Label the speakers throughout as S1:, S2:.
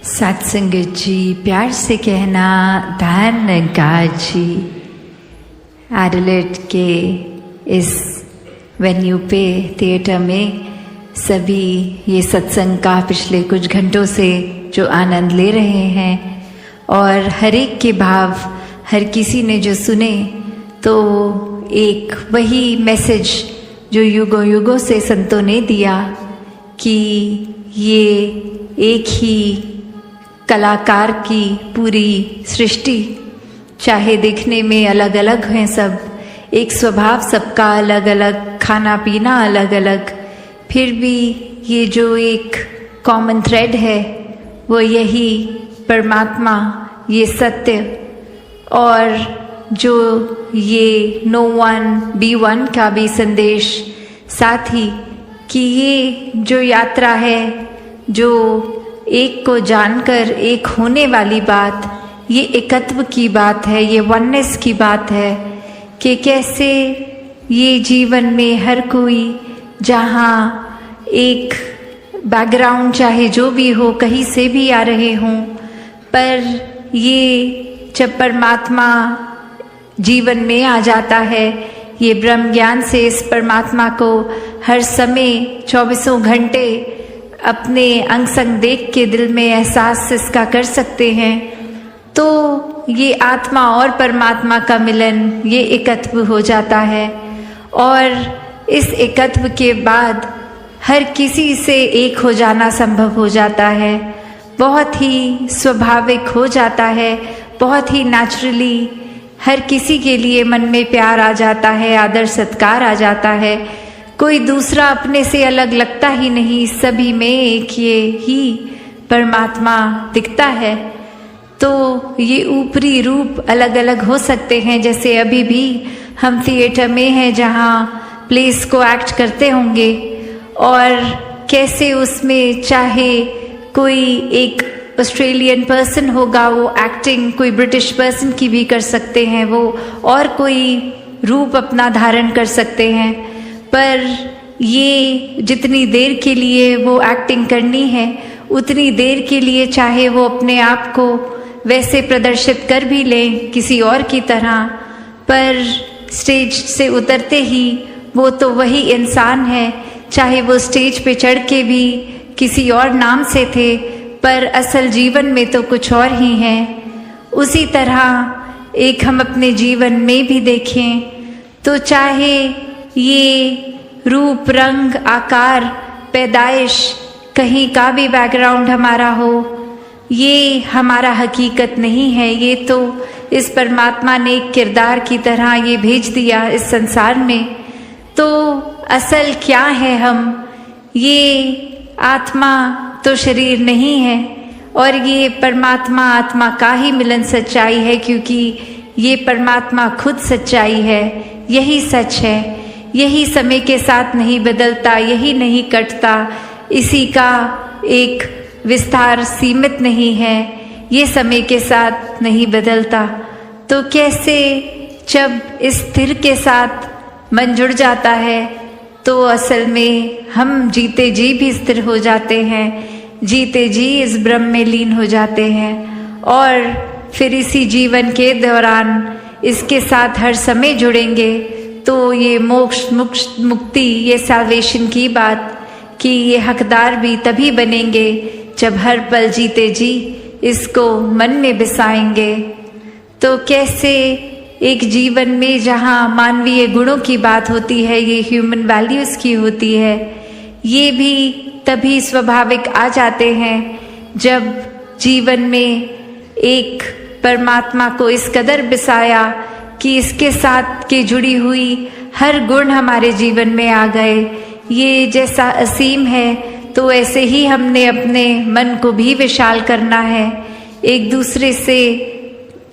S1: सत्संगत जी, प्यार से कहना धन्यवाद जी। एडिलेड के इस वेन्यू पे, थिएटर में सभी ये सत्संग का पिछले कुछ घंटों से जो आनंद ले रहे हैं और हर एक के भाव हर किसी ने जो सुने, तो एक वही मैसेज जो युगों युगों से संतों ने दिया कि ये एक ही कलाकार की पूरी सृष्टि, चाहे दिखने में अलग अलग हैं सब, एक स्वभाव सबका अलग अलग, खाना पीना अलग अलग, फिर भी ये जो एक कॉमन थ्रेड है वो यही परमात्मा, ये सत्य, और जो ये नो वन बी वन का भी संदेश साथ ही, कि ये जो यात्रा है, जो एक को जानकर एक होने वाली बात, ये एकत्व की बात है, ये वननेस की बात है कि कैसे ये जीवन में हर कोई जहाँ एक बैकग्राउंड चाहे जो भी हो, कहीं से भी आ रहे हों, पर ये जब परमात्मा जीवन में आ जाता है, ये ब्रह्म ज्ञान से इस परमात्मा को हर समय 24 घंटे अपने अंग संग देख के दिल में एहसास इसका कर सकते हैं, तो ये आत्मा और परमात्मा का मिलन, ये एकत्व हो जाता है। और इस एकत्व के बाद हर किसी से एक हो जाना संभव हो जाता है, बहुत ही स्वाभाविक हो जाता है, बहुत ही नेचुरली हर किसी के लिए मन में प्यार आ जाता है, आदर सत्कार आ जाता है, कोई दूसरा अपने से अलग लगता ही नहीं, सभी में एक ये ही परमात्मा दिखता है। तो ये ऊपरी रूप अलग अलग हो सकते हैं, जैसे अभी भी हम थिएटर में हैं जहाँ प्लेस को एक्ट करते होंगे, और कैसे उसमें चाहे कोई एक ऑस्ट्रेलियन पर्सन होगा वो एक्टिंग, कोई ब्रिटिश पर्सन की भी कर सकते हैं वो, और कोई रूप अपना धारण कर सकते हैं, पर ये जितनी देर के लिए वो एक्टिंग करनी है उतनी देर के लिए चाहे वो अपने आप को वैसे प्रदर्शित कर भी लें किसी और की तरह, पर स्टेज से उतरते ही वो तो वही इंसान है, चाहे वो स्टेज पे चढ़ के भी किसी और नाम से थे, पर असल जीवन में तो कुछ और ही है। उसी तरह एक हम अपने जीवन में भी देखें तो चाहे ये रूप रंग आकार पैदाइश कहीं का भी बैकग्राउंड हमारा हो, ये हमारा हकीकत नहीं है, ये तो इस परमात्मा ने एक किरदार की तरह ये भेज दिया इस संसार में। तो असल क्या है हम, ये आत्मा तो शरीर नहीं है, और ये परमात्मा आत्मा का ही मिलन सच्चाई है, क्योंकि ये परमात्मा खुद सच्चाई है, यही सच है, यही समय के साथ नहीं बदलता, यही नहीं कटता, इसी का एक विस्तार सीमित नहीं है, ये समय के साथ नहीं बदलता। तो कैसे जब इस स्थिर के साथ मन जुड़ जाता है तो असल में हम जीते जी भी स्थिर हो जाते हैं, जीते जी इस ब्रह्म में लीन हो जाते हैं, और फिर इसी जीवन के दौरान इसके साथ हर समय जुड़ेंगे तो ये मोक्ष मुक्ति, ये सैल्वेशन की बात, कि ये हकदार भी तभी बनेंगे जब हर पल जीते जी इसको मन में बसाएंगे। तो कैसे एक जीवन में जहाँ मानवीय गुणों की बात होती है, ये ह्यूमन वैल्यूज़ की होती है, ये भी तभी स्वाभाविक आ जाते हैं जब जीवन में एक परमात्मा को इस कदर बसाया कि इसके साथ के जुड़ी हुई हर गुण हमारे जीवन में आ गए। ये जैसा असीम है तो ऐसे ही हमने अपने मन को भी विशाल करना है, एक दूसरे से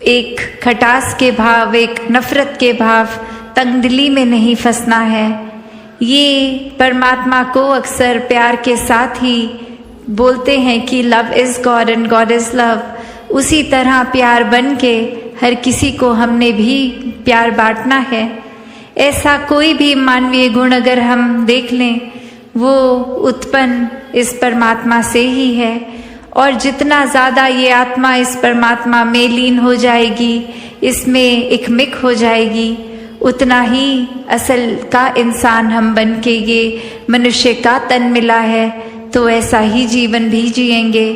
S1: एक खटास के भाव, एक नफरत के भाव, तंगदिली में नहीं फंसना है। ये परमात्मा को अक्सर प्यार के साथ ही बोलते हैं कि love is God and God is love. उसी तरह प्यार बन के हर किसी को हमने भी प्यार बांटना है। ऐसा कोई भी मानवीय गुण अगर हम देख लें वो उत्पन्न इस परमात्मा से ही है, और जितना ज़्यादा ये आत्मा इस परमात्मा में लीन हो जाएगी, इसमें एकमिक हो जाएगी, उतना ही असल का इंसान हम बन के ये मनुष्य का तन मिला है, तो ऐसा ही जीवन भी जिएंगे।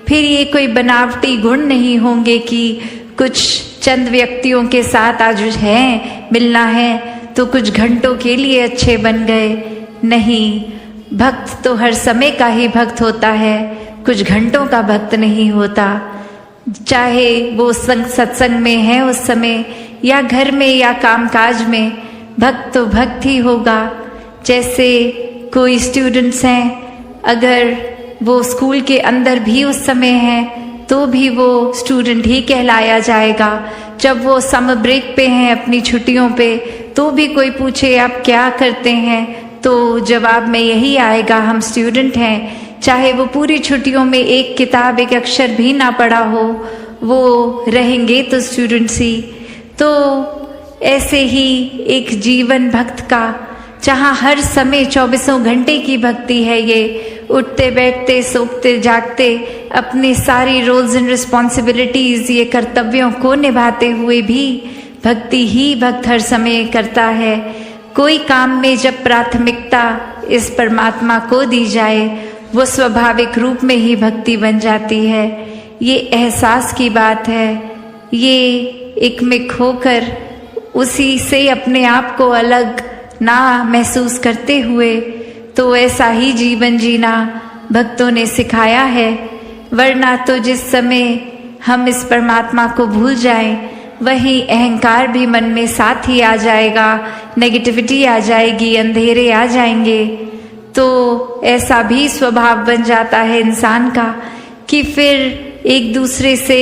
S1: फिर ये कोई बनावटी गुण नहीं होंगे कि कुछ चंद व्यक्तियों के साथ आज है मिलना है तो कुछ घंटों के लिए अच्छे बन गए। नहीं, भक्त तो हर समय का ही भक्त होता है, कुछ घंटों का भक्त नहीं होता। चाहे वो सत्संग में है उस समय, या घर में या कामकाज में, भक्त तो भक्त ही होगा। जैसे कोई स्टूडेंट्स हैं, अगर वो स्कूल के अंदर भी उस समय हैं तो भी वो स्टूडेंट ही कहलाया जाएगा। जब वो समर ब्रेक पे हैं, अपनी छुट्टियों पे, तो भी कोई पूछे आप क्या करते हैं तो जवाब में यही आएगा, हम स्टूडेंट हैं। चाहे वो पूरी छुट्टियों में एक किताब एक अक्षर भी ना पढ़ा हो, वो रहेंगे तो स्टूडेंट्स ही। तो ऐसे ही एक जीवन भक्त का, जहाँ हर समय 24 घंटे की भक्ति है, ये उठते बैठते सोते जागते अपनी सारी रोल्स एंड रिस्पॉन्सिबिलिटीज, ये कर्तव्यों को निभाते हुए भी भक्ति ही भक्त हर समय करता है। कोई काम में जब प्राथमिकता इस परमात्मा को दी जाए, वो स्वाभाविक रूप में ही भक्ति बन जाती है। ये एहसास की बात है, ये एकमिक होकर उसी से अपने आप को अलग ना महसूस करते हुए, तो ऐसा ही जीवन जीना भक्तों ने सिखाया है। वरना तो जिस समय हम इस परमात्मा को भूल जाएं, वही अहंकार भी मन में साथ ही आ जाएगा, नेगेटिविटी आ जाएगी, अंधेरे आ जाएंगे। तो ऐसा भी स्वभाव बन जाता है इंसान का कि फिर एक दूसरे से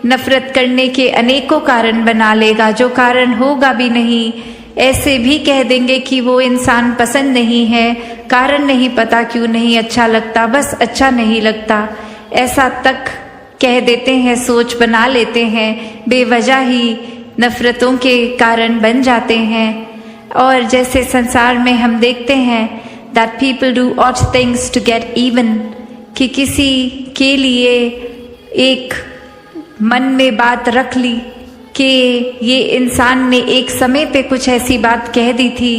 S1: नफरत करने के अनेकों कारण बना लेगा, जो कारण होगा भी नहीं। ऐसे भी कह देंगे कि वो इंसान पसंद नहीं है, कारण नहीं पता क्यों नहीं अच्छा लगता, बस अच्छा नहीं लगता, ऐसा तक कह देते हैं, सोच बना लेते हैं, बेवजह ही नफरतों के कारण बन जाते हैं। और जैसे संसार में हम देखते हैं that people do odd things to get even, कि किसी के लिए एक मन में बात रख ली कि ये इंसान ने एक समय पे कुछ ऐसी बात कह दी थी,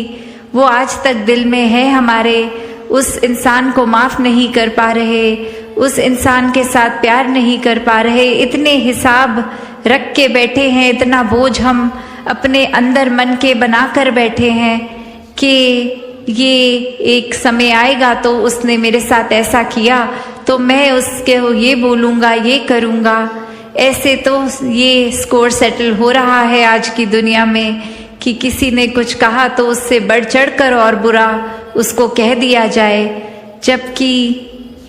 S1: वो आज तक दिल में है हमारे, उस इंसान को माफ़ नहीं कर पा रहे, उस इंसान के साथ प्यार नहीं कर पा रहे, इतने हिसाब रख के बैठे हैं, इतना बोझ हम अपने अंदर मन के बना कर बैठे हैं कि ये एक समय आएगा तो उसने मेरे साथ ऐसा किया तो मैं उसके ये बोलूँगा, ये करूँगा। ऐसे तो ये स्कोर सेटल हो रहा है आज की दुनिया में कि किसी ने कुछ कहा तो उससे बढ़ चढ़ कर और बुरा उसको कह दिया जाए, जबकि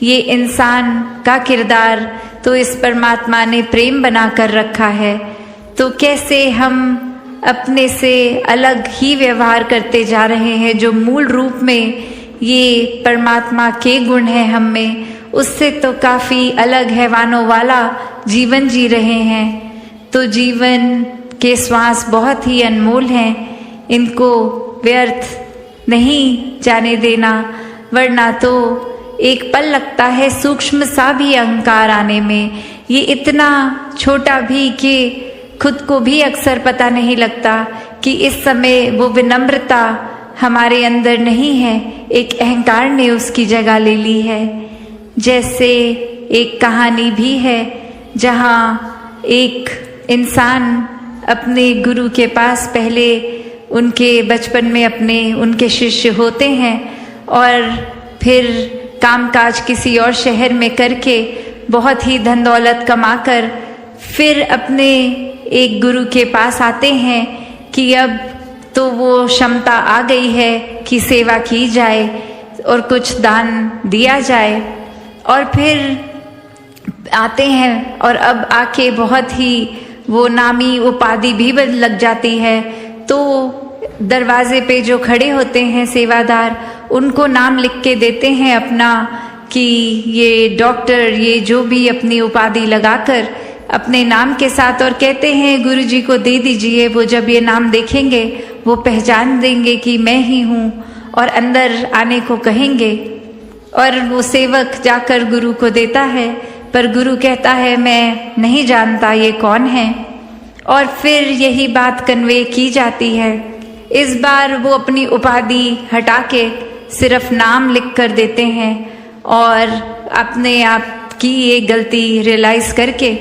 S1: ये इंसान का किरदार तो इस परमात्मा ने प्रेम बना कर रखा है। तो कैसे हम अपने से अलग ही व्यवहार करते जा रहे हैं, जो मूल रूप में ये परमात्मा के गुण हैं हम में, उससे तो काफ़ी अलग हैवानों वाला जीवन जी रहे हैं। तो जीवन के श्वास बहुत ही अनमोल हैं, इनको व्यर्थ नहीं जाने देना, वरना तो एक पल लगता है सूक्ष्म सा भी अहंकार आने में। ये इतना छोटा भी कि खुद को भी अक्सर पता नहीं लगता कि इस समय वो विनम्रता हमारे अंदर नहीं है, एक अहंकार ने उसकी जगह ले ली है। जैसे एक कहानी भी है जहाँ एक इंसान अपने गुरु के पास, पहले उनके बचपन में अपने उनके शिष्य होते हैं और फिर कामकाज किसी और शहर में करके बहुत ही धन दौलत कमाकर फिर अपने एक गुरु के पास आते हैं कि अब तो वो क्षमता आ गई है कि सेवा की जाए और कुछ दान दिया जाए। और फिर आते हैं और अब आके बहुत ही वो नामी उपाधि भी लग जाती है, तो दरवाजे पे जो खड़े होते हैं सेवादार, उनको नाम लिख के देते हैं अपना कि ये डॉक्टर, ये जो भी अपनी उपाधि लगाकर अपने नाम के साथ, और कहते हैं गुरुजी को दे दीजिए। वो जब ये नाम देखेंगे वो पहचान देंगे कि मैं ही हूँ और अंदर आने को कहेंगे। और वो सेवक जाकर गुरु को देता है, पर गुरु कहता है मैं नहीं जानता ये कौन है, और फिर यही बात कन्वे की जाती है। इस बार वो अपनी उपाधि हटा के सिर्फ नाम लिख कर देते हैं और अपने आप की ये गलती रियलाइज करके,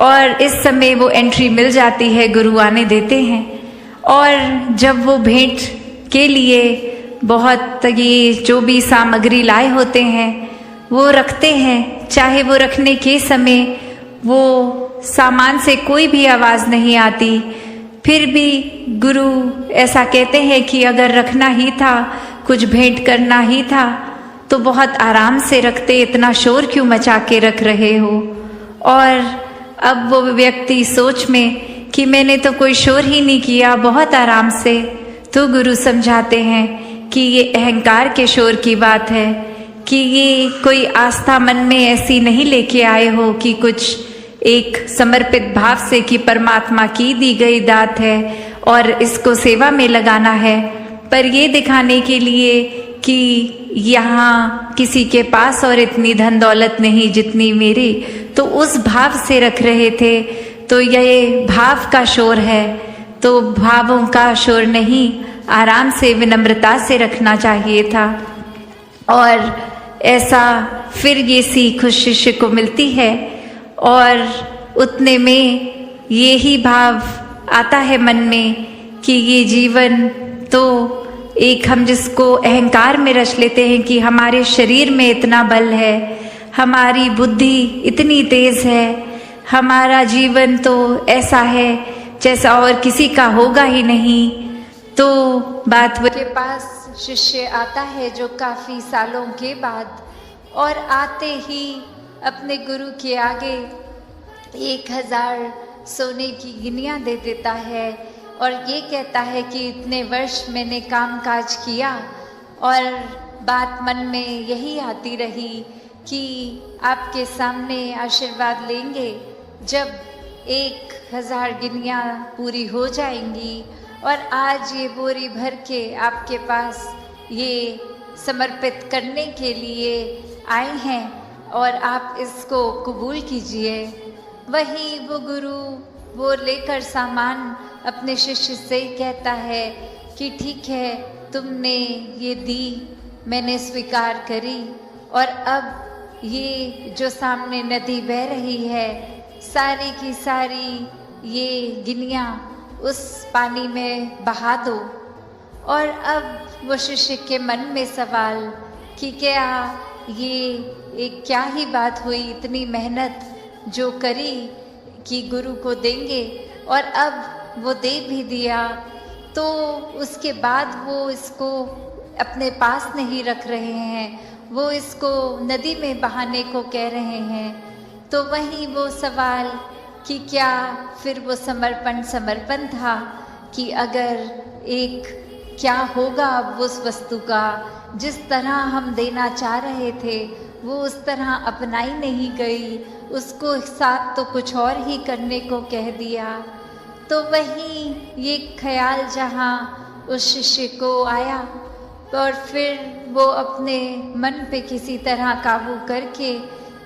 S1: और इस समय वो एंट्री मिल जाती है, गुरु आने देते हैं। और जब वो भेंट के लिए बहुत ये जो भी सामग्री लाए होते हैं वो रखते हैं, चाहे वो रखने के समय वो सामान से कोई भी आवाज़ नहीं आती, फिर भी गुरु ऐसा कहते हैं कि अगर रखना ही था, कुछ भेंट करना ही था, तो बहुत आराम से रखते, इतना शोर क्यों मचा के रख रहे हो। और अब वो व्यक्ति सोच में कि मैंने तो कोई शोर ही नहीं किया, बहुत आराम से, तो गुरु समझाते हैं कि ये अहंकार के शोर की बात है, कि ये कोई आस्था मन में ऐसी नहीं लेके आए हो कि कुछ एक समर्पित भाव से कि परमात्मा की दी गई दात है और इसको सेवा में लगाना है, पर ये दिखाने के लिए कि यहाँ किसी के पास और इतनी धन दौलत नहीं जितनी मेरी, तो उस भाव से रख रहे थे। तो ये भाव का शोर है, तो भावों का शोर नहीं, आराम से विनम्रता से रखना चाहिए था। और ऐसा फिर ये सीख उस शिष्य को मिलती है, और उतने में ये ही भाव आता है मन में कि ये जीवन तो एक, हम जिसको अहंकार में रच लेते हैं कि हमारे शरीर में इतना बल है, हमारी बुद्धि इतनी तेज है, हमारा जीवन तो ऐसा है जैसा और किसी का होगा ही नहीं। तो बात के पास शिष्य आता है जो काफ़ी सालों के बाद, और आते ही अपने गुरु के आगे 1000 सोने की गिनियाँ दे देता है और ये कहता है कि इतने वर्ष मैंने काम काज किया, और बात मन में यही आती रही कि आपके सामने आशीर्वाद लेंगे जब 1000 गिनियाँ पूरी हो जाएंगी, और आज ये बोरी भर के आपके पास ये समर्पित करने के लिए आए हैं और आप इसको कबूल कीजिए। वही वो गुरु वो लेकर सामान अपने शिष्य से कहता है कि ठीक है, तुमने ये दी, मैंने स्वीकार करी, और अब ये जो सामने नदी बह रही है, सारी की सारी ये गिनियाँ उस पानी में बहा दो। और अब वो शिष्य के मन में सवाल कि क्या ये एक क्या ही बात हुई, इतनी मेहनत जो करी कि गुरु को देंगे, और अब वो दे भी दिया, तो उसके बाद वो इसको अपने पास नहीं रख रहे हैं, वो इसको नदी में बहाने को कह रहे हैं। तो वही वो सवाल कि क्या फिर वो समर्पण था कि अगर एक क्या होगा अब उस वस्तु का, जिस तरह हम देना चाह रहे थे वो उस तरह अपनाई नहीं गई, उसको साथ तो कुछ और ही करने को कह दिया। तो वही ये ख्याल जहाँ उस शिष्य को आया, और फिर वो अपने मन पे किसी तरह काबू करके,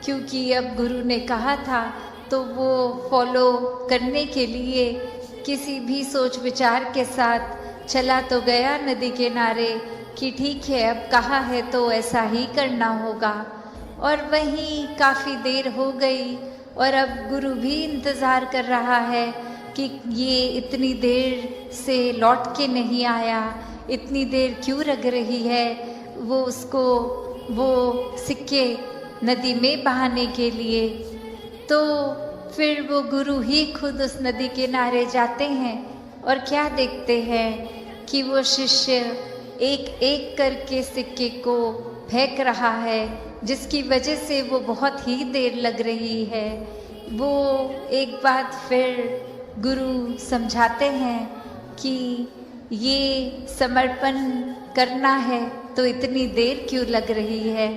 S1: क्योंकि अब गुरु ने कहा था तो वो फॉलो करने के लिए किसी भी सोच विचार के साथ चला तो गया नदी किनारे कि ठीक है, अब कहा है तो ऐसा ही करना होगा। और वहीं काफ़ी देर हो गई और अब गुरु भी इंतज़ार कर रहा है कि ये इतनी देर से लौट के नहीं आया, इतनी देर क्यों लग रही है वो उसको वो सिक्के नदी में बहाने के लिए। तो फिर वो गुरु ही खुद उस नदी किनारे जाते हैं और क्या देखते हैं कि वो शिष्य एक एक करके सिक्के को फेंक रहा है, जिसकी वजह से वो बहुत ही देर लग रही है। वो एक बात फिर गुरु समझाते हैं कि ये समर्पण करना है तो इतनी देर क्यों लग रही है,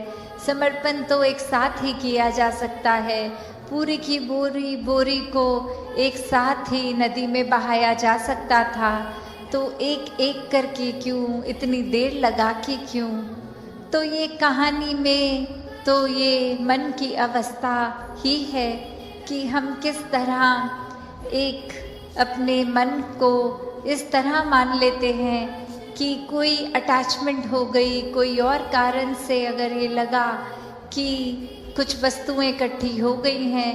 S1: समर्पण तो एक साथ ही किया जा सकता है, पूरी की बोरी को एक साथ ही नदी में बहाया जा सकता था, तो एक एक करके क्यों, इतनी देर लगा के क्यों। तो ये कहानी में तो ये मन की अवस्था ही है कि हम किस तरह एक अपने मन को इस तरह मान लेते हैं कि कोई अटैचमेंट हो गई, कोई और कारण से अगर ये लगा कि कुछ वस्तुएं इकट्ठी हो गई हैं,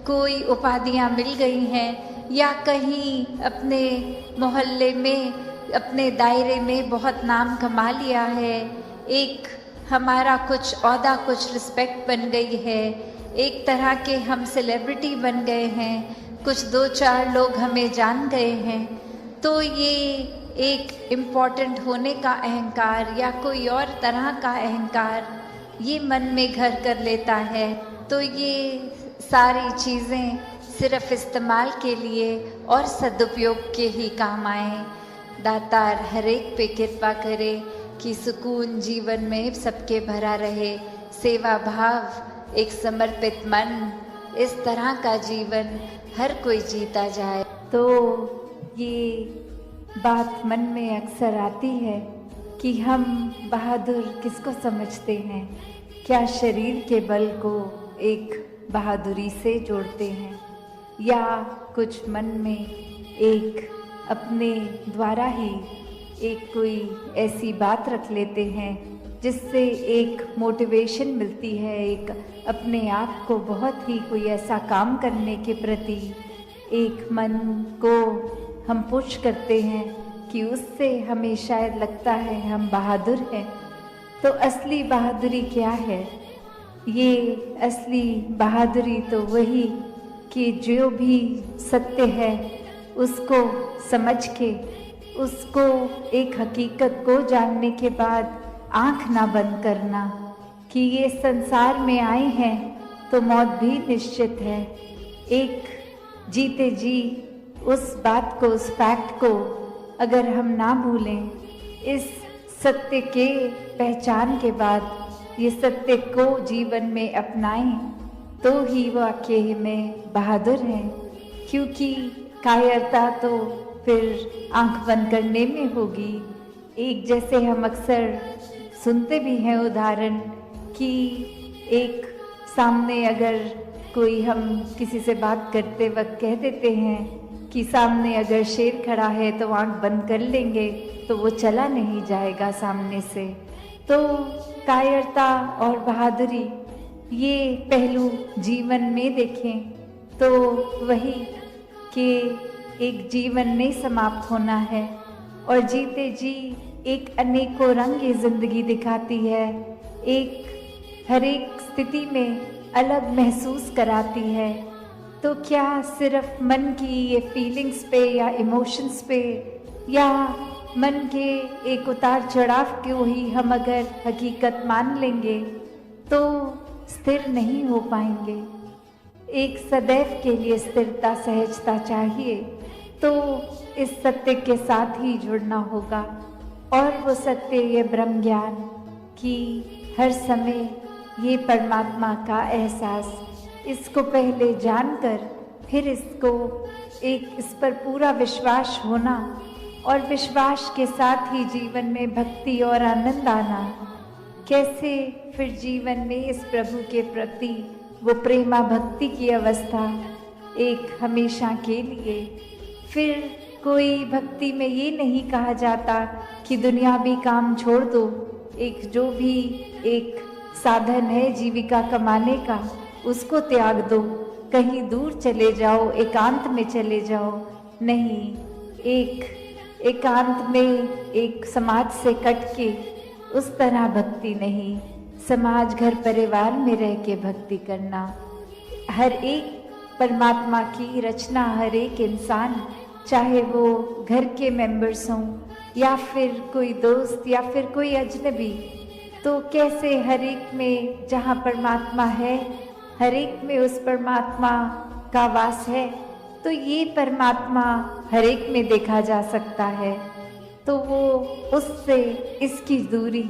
S1: कोई उपाधियां मिल गई हैं, या कहीं अपने मोहल्ले में, अपने दायरे में बहुत नाम कमा लिया है, एक हमारा कुछ औहदा, कुछ रिस्पेक्ट बन गई है, एक तरह के हम सेलिब्रिटी बन गए हैं, कुछ 2-4 लोग हमें जान गए हैं, तो ये एक इम्पॉर्टेंट होने का अहंकार या कोई और तरह का अहंकार ये मन में घर कर लेता है। तो ये सारी चीज़ें सिर्फ इस्तेमाल के लिए और सदुपयोग के ही काम आए। दातार हर एक पे कृपा करे कि सुकून जीवन में सबके भरा रहे, सेवा भाव, एक समर्पित मन, इस तरह का जीवन हर कोई जीता जाए। तो ये बात मन में अक्सर आती है कि हम बहादुर किसको समझते हैं? क्या शरीर के बल को एक बहादुरी से जोड़ते हैं, या कुछ मन में एक अपने द्वारा ही एक कोई ऐसी बात रख लेते हैं जिससे एक मोटिवेशन मिलती है, एक अपने आप को बहुत ही कोई ऐसा काम करने के प्रति एक मन को हम पुश करते हैं कि उससे हमें शायद लगता है हम बहादुर हैं। तो असली बहादुरी क्या है? ये असली बहादुरी तो वही कि जो भी सत्य है उसको समझ के, उसको एक हकीकत को जानने के बाद आँख ना बंद करना कि ये संसार में आए हैं तो मौत भी निश्चित है। एक जीते जी उस बात को, उस फैक्ट को अगर हम ना भूलें, इस सत्य के पहचान के बाद ये सत्य को जीवन में अपनाएं, तो ही वाकई में बहादुर हैं। क्योंकि कायरता तो फिर आंख बंद करने में होगी। एक जैसे हम अक्सर सुनते भी हैं उदाहरण कि एक सामने अगर कोई, हम किसी से बात करते वक्त कह देते हैं कि सामने अगर शेर खड़ा है तो आंख बंद कर लेंगे तो वो चला नहीं जाएगा सामने से। तो कायरता और बहादुरी ये पहलू जीवन में देखें तो वही कि एक जीवन नहीं समाप्त होना है, और जीते जी एक अनेकों रंग ये जिंदगी दिखाती है, एक हर एक स्थिति में अलग महसूस कराती है। तो क्या सिर्फ मन की ये फीलिंग्स पे या इमोशंस पे या मन के एक उतार चढ़ाव को ही हम अगर हकीकत मान लेंगे तो स्थिर नहीं हो पाएंगे। एक सदैव के लिए स्थिरता, सहजता चाहिए, तो इस सत्य के साथ ही जुड़ना होगा। और वो सत्य, ये ब्रह्म ज्ञान कि हर समय ये परमात्मा का एहसास, इसको पहले जानकर फिर इसको एक इस पर पूरा विश्वास होना, और विश्वास के साथ ही जीवन में भक्ति और आनंद आना। कैसे फिर जीवन में इस प्रभु के प्रति वो प्रेमा भक्ति की अवस्था एक हमेशा के लिए। फिर कोई भक्ति में ये नहीं कहा जाता कि दुनियावी काम छोड़ दो, एक जो भी एक साधन है जीविका कमाने का उसको त्याग दो, कहीं दूर चले जाओ, एकांत में चले जाओ। नहीं, एक एकांत में एक समाज से कट के उस तरह भक्ति नहीं, समाज घर परिवार में रह के भक्ति करना। हर एक परमात्मा की रचना, हर एक इंसान, चाहे वो घर के मेंबर्स हों या फिर कोई दोस्त या फिर कोई अजनबी, तो कैसे हर एक में जहाँ परमात्मा है, हर एक में उस परमात्मा का वास है, तो ये परमात्मा हर एक में देखा जा सकता है। तो वो उससे इसकी दूरी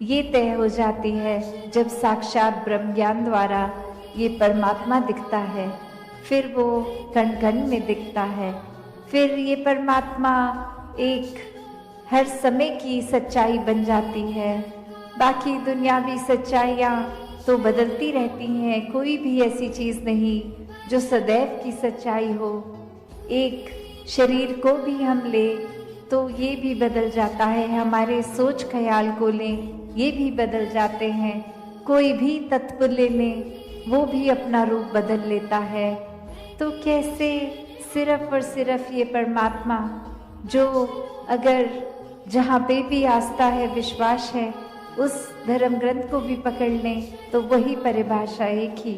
S1: ये तय हो जाती है जब साक्षात ब्रह्म ज्ञान द्वारा ये परमात्मा दिखता है, फिर वो कण कण में दिखता है। फिर ये परमात्मा एक हर समय की सच्चाई बन जाती है। बाकी दुनियावी सच्चाइयाँ तो बदलती रहती हैं, कोई भी ऐसी चीज़ नहीं जो सदैव की सच्चाई हो। एक शरीर को भी हम ले तो ये भी बदल जाता है, हमारे सोच ख्याल को लें ये भी बदल जाते हैं, कोई भी तत्व ले लें वो भी अपना रूप बदल लेता है। तो कैसे सिर्फ और सिर्फ ये परमात्मा जो अगर जहाँ पे भी आस्था है, विश्वास है, उस धर्म ग्रंथ को भी पकड़ लें तो वही परिभाषा एक ही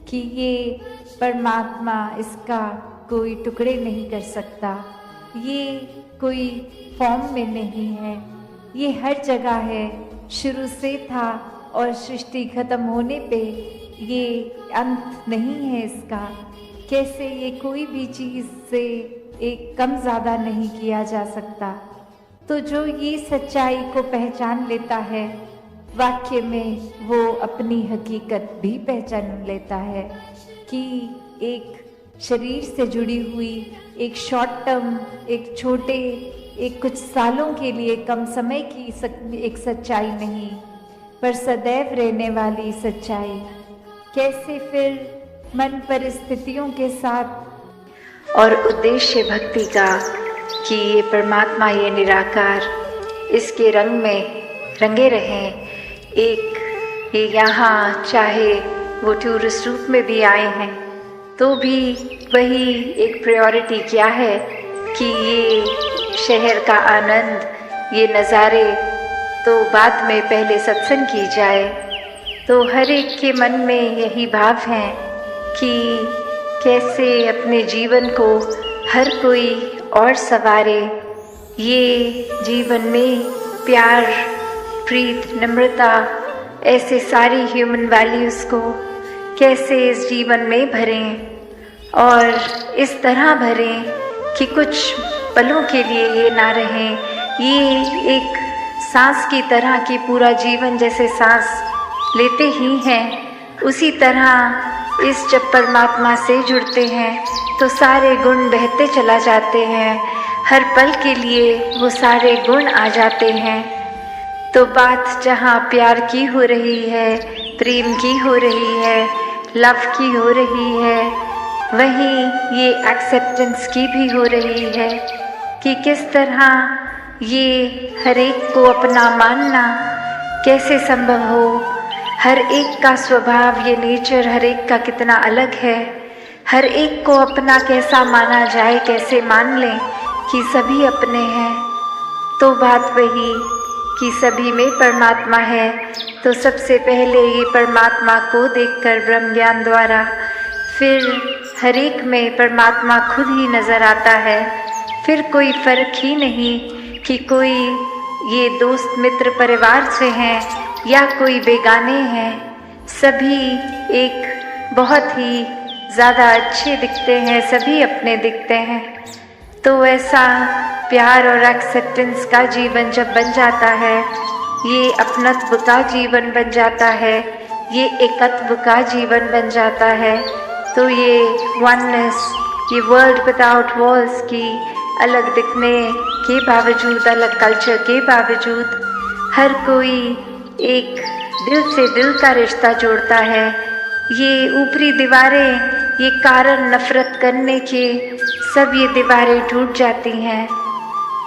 S1: कि ये परमात्मा, इसका कोई टुकड़े नहीं कर सकता, ये कोई फॉर्म में नहीं है, ये हर जगह है, शुरू से था और सृष्टि खत्म होने पे ये अंत नहीं है इसका। कैसे ये कोई भी चीज़ से एक कम ज़्यादा नहीं किया जा सकता। तो जो ये सच्चाई को पहचान लेता है, वाक्य में वो अपनी हकीकत भी पहचान लेता है कि एक शरीर से जुड़ी हुई एक शॉर्ट टर्म, एक छोटे, एक कुछ सालों के लिए कम समय की एक सच्चाई नहीं, पर सदैव रहने वाली सच्चाई। कैसे फिर मन परिस्थितियों के साथ और उद्देश्य भक्ति का कि ये परमात्मा, ये निराकार, इसके रंग में रंगे रहें। एक ये यहाँ चाहे वो टूरिस्ट रूप में भी आए हैं तो भी वही एक प्रायोरिटी क्या है कि ये शहर का आनंद, ये नज़ारे तो बाद में पहले सत्संग की जाए। तो हर एक के मन में यही भाव है कि कैसे अपने जीवन को हर कोई और संवारे, ये जीवन में प्यार, प्रीत, नम्रता, ऐसे सारी ह्यूमन वैल्यूज़ को कैसे इस जीवन में भरें और इस तरह भरें कि कुछ पलों के लिए ये ना रहें, ये एक सांस की तरह कि पूरा जीवन जैसे सांस लेते ही हैं, उसी तरह इस जब परमात्मा से जुड़ते हैं तो सारे गुण बहते चला जाते हैं, हर पल के लिए वो सारे गुण आ जाते हैं। तो बात जहाँ प्यार की हो रही है, प्रेम की हो रही है, लव की हो रही है, वहीं ये एक्सेप्टेंस की भी हो रही है कि किस तरह ये हर एक को अपना मानना कैसे संभव हो। हर एक का स्वभाव, ये नेचर हर एक का कितना अलग है, हर एक को अपना कैसा माना जाए, कैसे मान लें कि सभी अपने हैं। तो बात वही कि सभी में परमात्मा है, तो सबसे पहले ये परमात्मा को देखकर ब्रह्म ज्ञान द्वारा फिर हर एक में परमात्मा खुद ही नज़र आता है। फिर कोई फ़र्क ही नहीं कि कोई ये दोस्त मित्र परिवार से हैं या कोई बेगाने हैं, सभी एक बहुत ही ज़्यादा अच्छे दिखते हैं, सभी अपने दिखते हैं। तो ऐसा प्यार और एक्सेप्टेंस का जीवन जब बन जाता है, ये अपनत्व का जीवन बन जाता है, ये एकत्व का जीवन बन जाता है, तो ये वननेस, ये वर्ल्ड विदाउट वॉल्स की अलग दिखने के बावजूद, अलग कल्चर के बावजूद, हर कोई एक दिल से दिल का रिश्ता जोड़ता है। ये ऊपरी दीवारें, ये कारण नफरत करने के, सब ये दीवारें टूट जाती हैं।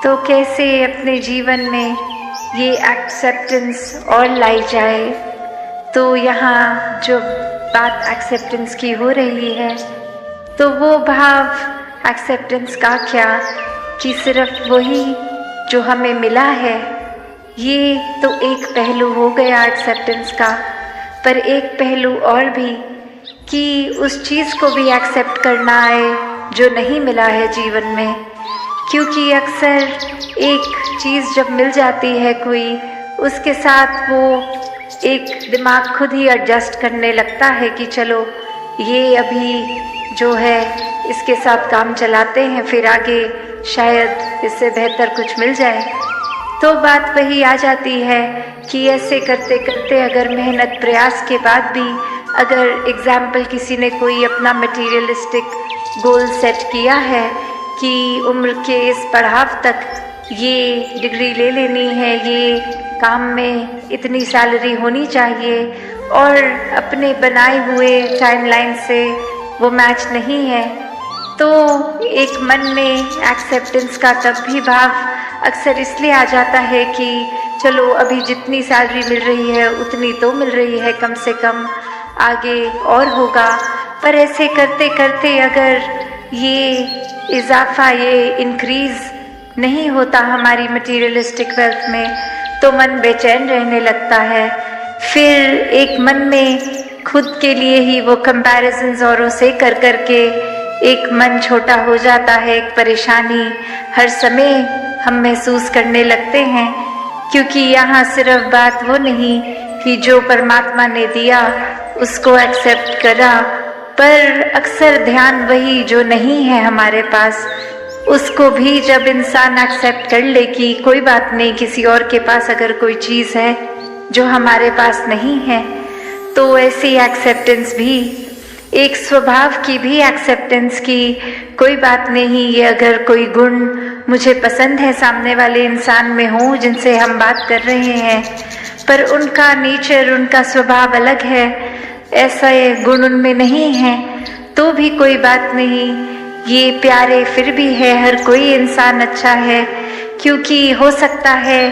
S1: तो कैसे अपने जीवन में ये एक्सेप्टेंस और लाई जाए। तो यहाँ जो बात एक्सेप्टेंस की हो रही है, तो वो भाव एक्सेप्टेंस का क्या कि सिर्फ वही जो हमें मिला है, ये तो एक पहलू हो गया एक्सेप्टेंस का, पर एक पहलू और भी कि उस चीज़ को भी एक्सेप्ट करना है जो नहीं मिला है जीवन में। क्योंकि अक्सर एक चीज़ जब मिल जाती है कोई, उसके साथ वो एक दिमाग खुद ही एडजस्ट करने लगता है कि चलो ये अभी जो है इसके साथ काम चलाते हैं, फिर आगे शायद इससे बेहतर कुछ मिल जाए। तो बात वही आ जाती है कि ऐसे करते करते अगर मेहनत प्रयास के बाद भी अगर एग्जाम्पल किसी ने कोई अपना मटेरियलिस्टिक गोल सेट किया है कि उम्र के इस पड़ाव तक ये डिग्री ले लेनी है, ये काम में इतनी सैलरी होनी चाहिए, और अपने बनाए हुए टाइमलाइन से वो मैच नहीं है, तो एक मन में एक्सेप्टेंस का तब भी भाव अक्सर इसलिए आ जाता है कि चलो अभी जितनी सैलरी मिल रही है उतनी तो मिल रही है, कम से कम आगे और होगा। पर ऐसे करते करते अगर ये इजाफा, ये इंक्रीज़ नहीं होता हमारी मटीरियलिस्टिक वेल्थ में, तो मन बेचैन रहने लगता है। फिर एक मन में खुद के लिए ही वो कंपैरिजन्स औरों से कर कर के एक मन छोटा हो जाता है, एक परेशानी हर समय हम महसूस करने लगते हैं। क्योंकि यहाँ सिर्फ बात वो नहीं कि जो परमात्मा ने दिया उसको एक्सेप्ट करा, पर अक्सर ध्यान वही जो नहीं है हमारे पास, उसको भी जब इंसान एक्सेप्ट कर ले कि कोई बात नहीं, किसी और के पास अगर कोई चीज़ है जो हमारे पास नहीं है, तो ऐसी एक्सेप्टेंस भी, एक स्वभाव की भी एक्सेप्टेंस की कोई बात नहीं, ये अगर कोई गुण मुझे पसंद है सामने वाले इंसान में हो जिनसे हम बात कर रहे हैं, पर उनका नेचर, उनका स्वभाव अलग है, ऐसा गुण उनमें नहीं है, तो भी कोई बात नहीं, ये प्यारे फिर भी है, हर कोई इंसान अच्छा है। क्योंकि हो सकता है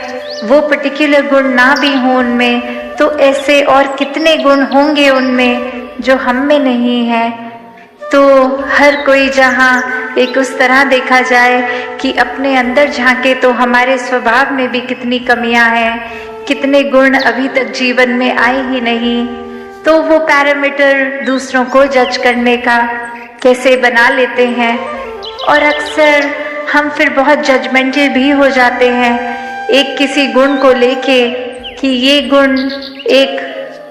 S1: वो पर्टिकुलर गुण ना भी हो उनमें, तो ऐसे और कितने गुण होंगे उनमें जो हम में नहीं है। तो हर कोई जहाँ एक उस तरह देखा जाए कि अपने अंदर झांके तो हमारे स्वभाव में भी कितनी कमियां हैं, कितने गुण अभी तक जीवन में आए ही नहीं, तो वो पैरामीटर दूसरों को जज करने का कैसे बना लेते हैं। और अक्सर हम फिर बहुत जजमेंटल भी हो जाते हैं एक किसी गुण को लेके कि ये गुण, एक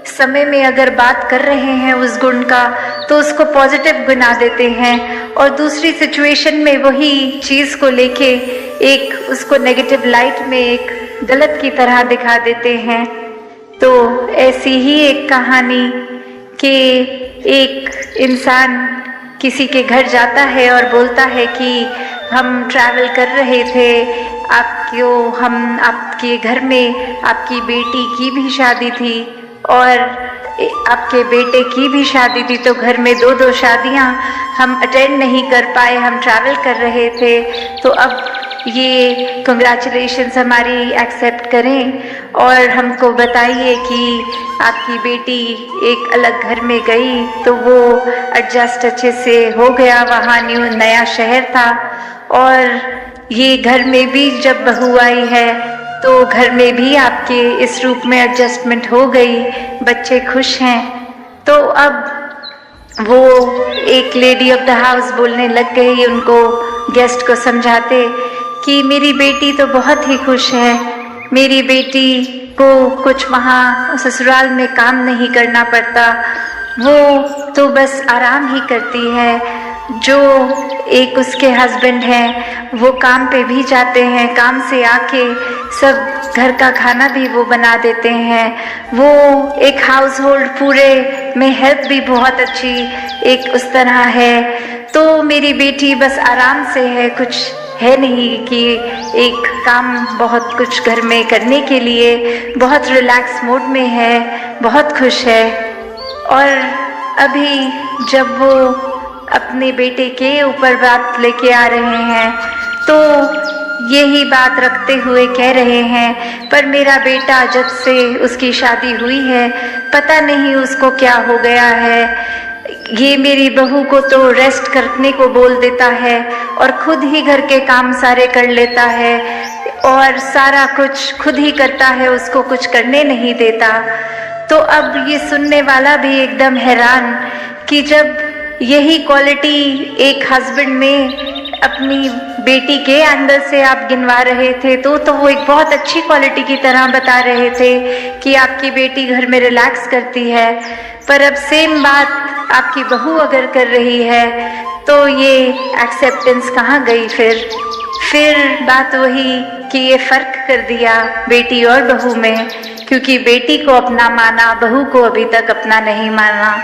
S1: समय में अगर बात कर रहे हैं उस गुण का तो उसको पॉजिटिव बना देते हैं, और दूसरी सिचुएशन में वही चीज़ को लेके एक उसको नेगेटिव लाइट में, एक गलत की तरह दिखा देते हैं। तो ऐसी ही एक कहानी कि एक इंसान किसी के घर जाता है और बोलता है कि हम ट्रैवल कर रहे थे, आपके घर में आपकी बेटी की भी शादी थी और आपके बेटे की भी शादी थी, तो घर में दो शादियां हम अटेंड नहीं कर पाए, हम ट्रैवल कर रहे थे, तो अब ये कंग्रेचुलेशंस हमारी एक्सेप्ट करें और हमको बताइए कि आपकी बेटी एक अलग घर में गई तो वो एडजस्ट अच्छे से हो गया, वहाँ नया शहर था, और ये घर में भी जब बहू आई है तो घर में भी आपके इस रूप में एडजस्टमेंट हो गई, बच्चे खुश हैं। तो अब वो एक लेडी ऑफ द हाउस बोलने लग गई उनको, गेस्ट को समझाते कि मेरी बेटी तो बहुत ही खुश है, मेरी बेटी को कुछ वहाँ ससुराल में काम नहीं करना पड़ता, वो तो बस आराम ही करती है, जो एक उसके हस्बैंड हैं वो काम पे भी जाते हैं, काम से आके सब घर का खाना भी वो बना देते हैं, वो एक हाउस होल्ड पूरे में हेल्प भी बहुत अच्छी एक उस तरह है, तो मेरी बेटी बस आराम से है, कुछ है नहीं कि एक काम बहुत कुछ घर में करने के लिए, बहुत रिलैक्स मोड में है, बहुत खुश है। और अभी जब वो अपने बेटे के ऊपर बात लेके आ रहे हैं तो यही बात रखते हुए कह रहे हैं, पर मेरा बेटा जब से उसकी शादी हुई है पता नहीं उसको क्या हो गया है, ये मेरी बहू को तो रेस्ट करने को बोल देता है और खुद ही घर के काम सारे कर लेता है और सारा कुछ खुद ही करता है, उसको कुछ करने नहीं देता। तो अब ये सुनने वाला भी एकदम हैरान कि जब यही क्वालिटी एक हस्बैंड में अपनी बेटी के अंदर से आप गिनवा रहे थे तो वो एक बहुत अच्छी क्वालिटी की तरह बता रहे थे कि आपकी बेटी घर में रिलैक्स करती है, पर अब सेम बात आपकी बहू अगर कर रही है तो ये एक्सेप्टेंस कहाँ गई? फिर बात वही कि ये फर्क कर दिया बेटी और बहू में, क्योंकि बेटी को अपना माना, बहू को अभी तक अपना नहीं माना।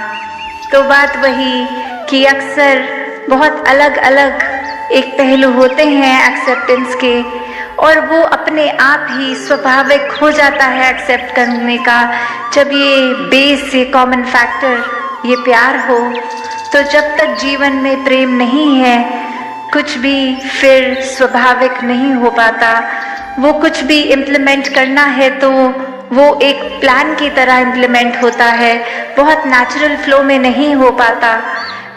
S1: तो बात वही कि अक्सर बहुत अलग अलग एक पहलू होते हैं एक्सेप्टेंस के, और वो अपने आप ही स्वाभाविक हो जाता है एक्सेप्ट करने का। जब ये बेस, ये कॉमन फैक्टर, ये प्यार हो, तो जब तक जीवन में प्रेम नहीं है कुछ भी फिर स्वाभाविक नहीं हो पाता। वो कुछ भी इम्प्लीमेंट करना है तो वो एक प्लान की तरह इम्प्लीमेंट होता है, बहुत नेचुरल फ्लो में नहीं हो पाता।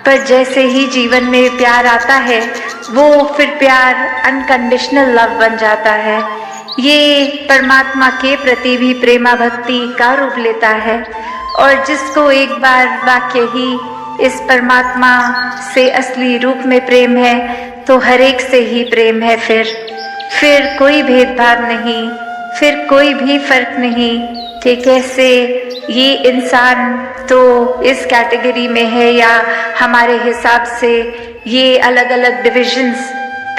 S1: पर जैसे ही जीवन में प्यार आता है वो फिर प्यार अनकंडीशनल लव बन जाता है। ये परमात्मा के प्रति भी प्रेमा भक्ति का रूप लेता है। और जिसको एक बार वाक्य ही इस परमात्मा से असली रूप में प्रेम है तो हर एक से ही प्रेम है। फिर कोई भेदभाव नहीं, फिर कोई भी फर्क नहीं कि कैसे ये इंसान तो इस कैटेगरी में है या हमारे हिसाब से ये अलग अलग डिविजन्स।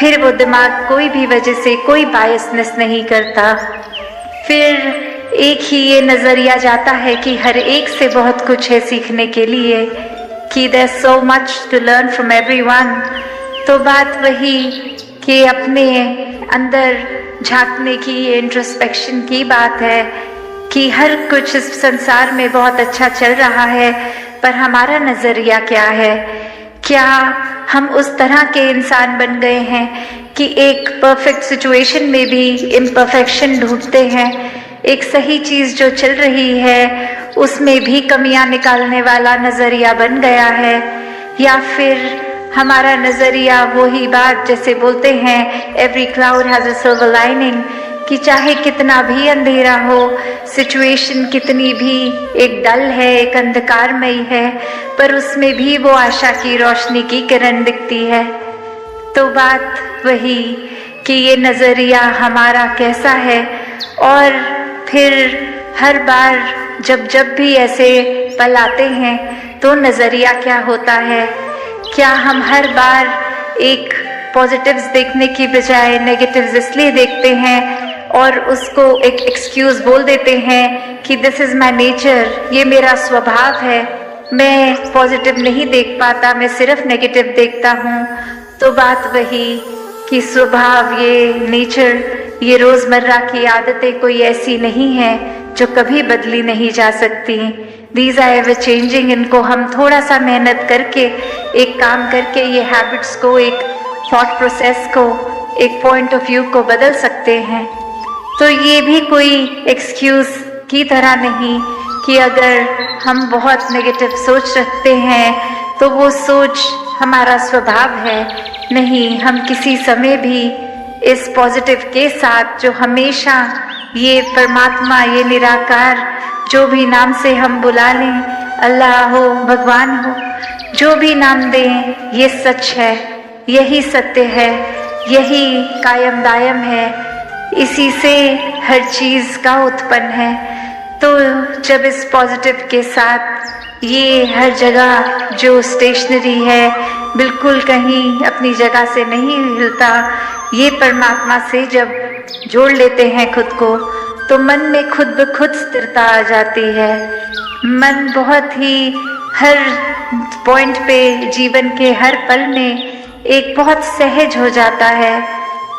S1: फिर वो दिमाग कोई भी वजह से कोई बायसनेस नहीं करता। फिर एक ही ये नज़रिया जाता है कि हर एक से बहुत कुछ है सीखने के लिए, कि there's so much to learn from everyone। तो बात वही कि अपने अंदर झांकने की, ये इंट्रोस्पेक्शन की बात है कि हर कुछ इस संसार में बहुत अच्छा चल रहा है, पर हमारा नज़रिया क्या है? क्या हम उस तरह के इंसान बन गए हैं कि एक परफेक्ट सिचुएशन में भी इम्परफेक्शन ढूंढते हैं, एक सही चीज़ जो चल रही है उसमें भी कमियां निकालने वाला नज़रिया बन गया है? या फिर हमारा नज़रिया वही बात जैसे बोलते हैं every cloud has a silver lining, कि चाहे कितना भी अंधेरा हो, सिचुएशन कितनी भी एक डल है, एक अंधकारमयी है, पर उसमें भी वो आशा की रोशनी की किरण दिखती है। तो बात वही कि ये नज़रिया हमारा कैसा है। और फिर हर बार जब भी ऐसे पल आते हैं तो नज़रिया क्या होता है? क्या हम हर बार एक पॉजिटिव्स देखने की बजाय नेगेटिव्स इसलिए देखते हैं और उसको एक एक्सक्यूज़ बोल देते हैं कि दिस इज़ माय नेचर, ये मेरा स्वभाव है, मैं पॉजिटिव नहीं देख पाता, मैं सिर्फ नेगेटिव देखता हूँ। तो बात वही कि स्वभाव, ये नेचर, ये रोज़मर्रा की आदतें कोई ऐसी नहीं है जो कभी बदली नहीं जा सकती। These are ever changing। इनको हम थोड़ा सा मेहनत करके, एक काम करके ये हैबिट्स को, एक थॉट प्रोसेस को, एक पॉइंट ऑफ व्यू को बदल सकते हैं। तो ये भी कोई एक्सक्यूज़ की तरह नहीं कि अगर हम बहुत नेगेटिव सोच रखते हैं तो वो सोच हमारा स्वभाव है। नहीं, हम किसी समय भी इस पॉजिटिव के साथ, जो हमेशा ये परमात्मा, ये निराकार, जो भी नाम से हम बुला लें, अल्लाह हो, भगवान हो, जो भी नाम दें, ये सच है, यही सत्य है, यही कायम दायम है, इसी से हर चीज़ का उत्पन्न है। तो जब इस पॉजिटिव के साथ ये हर जगह जो स्टेशनरी है, बिल्कुल कहीं अपनी जगह से नहीं हिलता, ये परमात्मा से जब जोड़ लेते हैं खुद को, तो मन में खुद ब खुद स्थिरता आ जाती है। मन बहुत ही हर पॉइंट पे, जीवन के हर पल में एक बहुत सहज हो जाता है।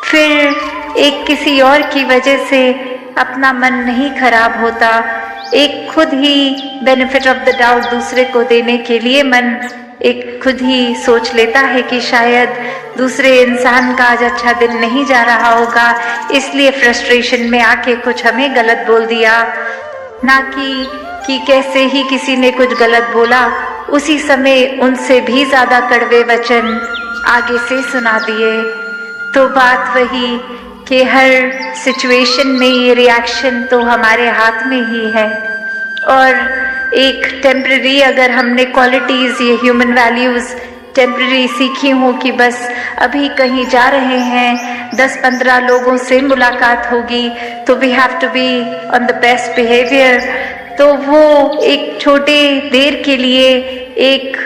S1: फिर एक किसी और की वजह से अपना मन नहीं खराब होता, एक खुद ही बेनिफिट ऑफ द डाउट दूसरे को देने के लिए मन एक खुद ही सोच लेता है कि शायद दूसरे इंसान का आज अच्छा दिन नहीं जा रहा होगा, इसलिए फ्रस्ट्रेशन में आके कुछ हमें गलत बोल दिया। ना कि कैसे ही किसी ने कुछ गलत बोला, उसी समय उनसे भी ज़्यादा कड़वे वचन आगे से सुना दिए। तो बात वही कि हर सिचुएशन में ये रिएक्शन तो हमारे हाथ में ही है। और एक टेम्पररी, अगर हमने क्वालिटीज़, ये ह्यूमन वैल्यूज़ टेम्पररी सीखी हो कि बस अभी कहीं जा रहे हैं, 10-15 लोगों से मुलाकात होगी तो we have to be on the best behaviour, तो वो एक छोटे देर के लिए, एक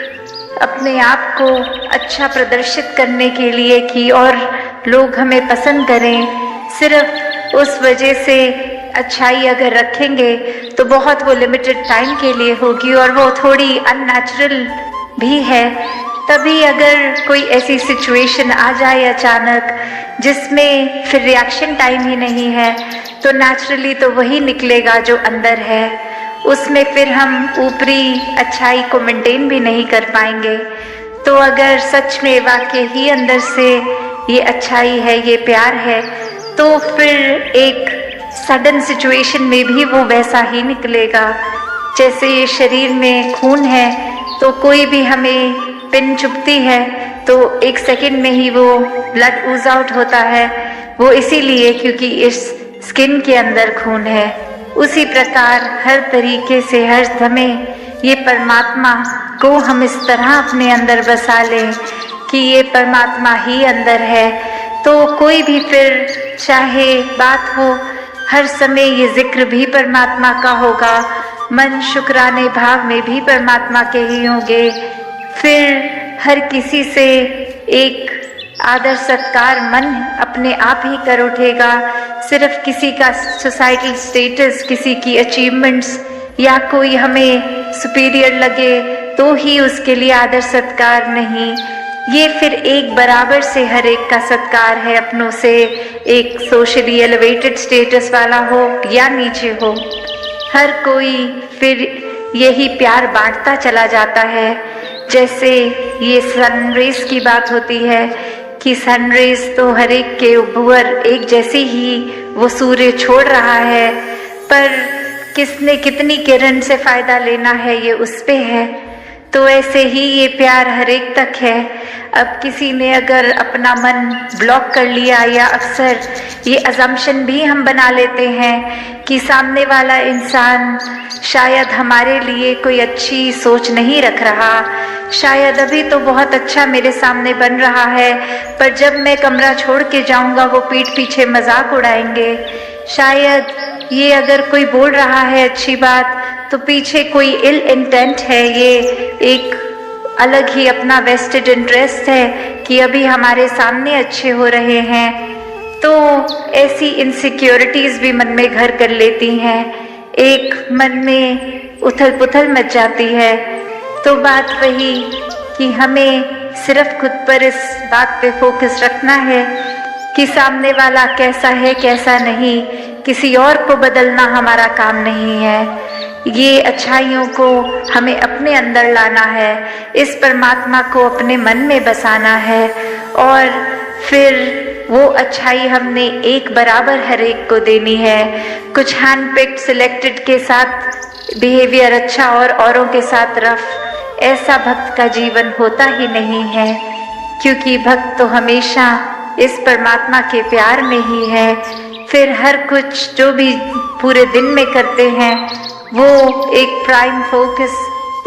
S1: अपने आप को अच्छा प्रदर्शित करने के लिए कि और लोग हमें पसंद करें, सिर्फ उस वजह से अच्छाई अगर रखेंगे तो बहुत वो लिमिटेड टाइम के लिए होगी और वो थोड़ी अननेचुरल भी है। तभी अगर कोई ऐसी सिचुएशन आ जाए अचानक जिसमें फिर रिएक्शन टाइम ही नहीं है, तो नेचुरली तो वही निकलेगा जो अंदर है। उसमें फिर हम ऊपरी अच्छाई को मेंटेन भी नहीं कर पाएंगे। तो अगर सच में वाकई ही अंदर से ये अच्छाई है, ये प्यार है, तो फिर एक सडन सिचुएशन में भी वो वैसा ही निकलेगा। जैसे ये शरीर में खून है, तो कोई भी हमें पिन चुभती है तो 1 सेकंड में ही वो ब्लड ऊज आउट होता है। वो इसीलिए क्योंकि इस स्किन के अंदर खून है। उसी प्रकार हर तरीके से हर समय ये परमात्मा को हम इस तरह अपने अंदर बसा लें कि ये परमात्मा ही अंदर है। तो कोई भी फिर चाहे बात हो, हर समय ये जिक्र भी परमात्मा का होगा, मन शुक्राने भाव में भी परमात्मा के ही होंगे। फिर हर किसी से एक आदर सत्कार मन अपने आप ही कर उठेगा। सिर्फ किसी का सोसाइटल स्टेटस, किसी की अचीवमेंट्स या कोई हमें सुपीरियर लगे तो ही उसके लिए आदर सत्कार नहीं। ये फिर एक बराबर से हर एक का सत्कार है, अपनों से, एक सोशली एलिवेटेड स्टेटस वाला हो या नीचे हो, हर कोई फिर यही प्यार बांटता चला जाता है। जैसे ये सनरेज की बात होती है कि सनरेज तो हर एक के ऊपर एक जैसी ही वो सूर्य छोड़ रहा है, पर किसने कितनी किरण से फायदा लेना है ये उस पे है। तो ऐसे ही ये प्यार हर एक तक है। अब किसी ने अगर अपना मन ब्लॉक कर लिया, या अक्सर ये अजम्पशन भी हम बना लेते हैं कि सामने वाला इंसान शायद हमारे लिए कोई अच्छी सोच नहीं रख रहा, शायद अभी तो बहुत अच्छा मेरे सामने बन रहा है, पर जब मैं कमरा छोड़ के जाऊंगा वो पीठ पीछे मजाक उड़ाएंगे। शायद ये अगर कोई बोल रहा है अच्छी बात तो पीछे कोई इल इंटेंट है, ये एक अलग ही अपना वेस्टेड इंटरेस्ट है कि अभी हमारे सामने अच्छे हो रहे हैं। तो ऐसी इनसिक्योरिटीज भी मन में घर कर लेती हैं, एक मन में उथल पुथल मच जाती है। तो बात वही कि हमें सिर्फ खुद पर इस बात पे फोकस रखना है कि सामने वाला कैसा है कैसा नहीं, किसी और को बदलना हमारा काम नहीं है। ये अच्छाइयों को हमें अपने अंदर लाना है, इस परमात्मा को अपने मन में बसाना है, और फिर वो अच्छाई हमने एक बराबर हर एक को देनी है। कुछ हैंड पिक्ड सिलेक्टेड के साथ बिहेवियर अच्छा और औरों के साथ रफ, ऐसा भक्त का जीवन होता ही नहीं है, क्योंकि भक्त तो हमेशा इस परमात्मा के प्यार में ही है। फिर हर कुछ जो भी पूरे दिन में करते हैं वो एक प्राइम फोकस,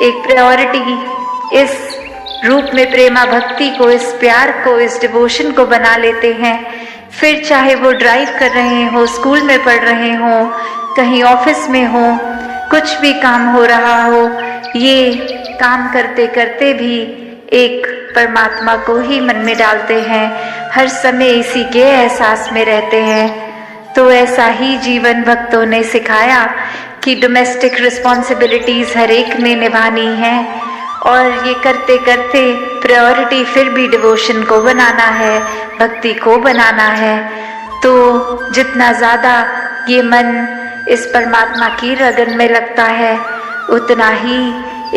S1: एक प्रायोरिटी इस रूप में प्रेमा भक्ति को, इस प्यार को, इस डिवोशन को बना लेते हैं। फिर चाहे वो ड्राइव कर रहे हो, स्कूल में पढ़ रहे हो, कहीं ऑफिस में हो, कुछ भी काम हो रहा हो, ये काम करते करते भी एक परमात्मा को ही मन में डालते हैं, हर समय इसी के एहसास में रहते हैं। तो ऐसा ही जीवन भक्तों ने सिखाया कि डोमेस्टिक रिस्पॉन्सिबिलिटीज हर एक ने निभानी है, और ये करते करते प्रायोरिटी फिर भी डिवोशन को बनाना है, भक्ति को बनाना है। तो जितना ज़्यादा ये मन इस परमात्मा की रगन में लगता है उतना ही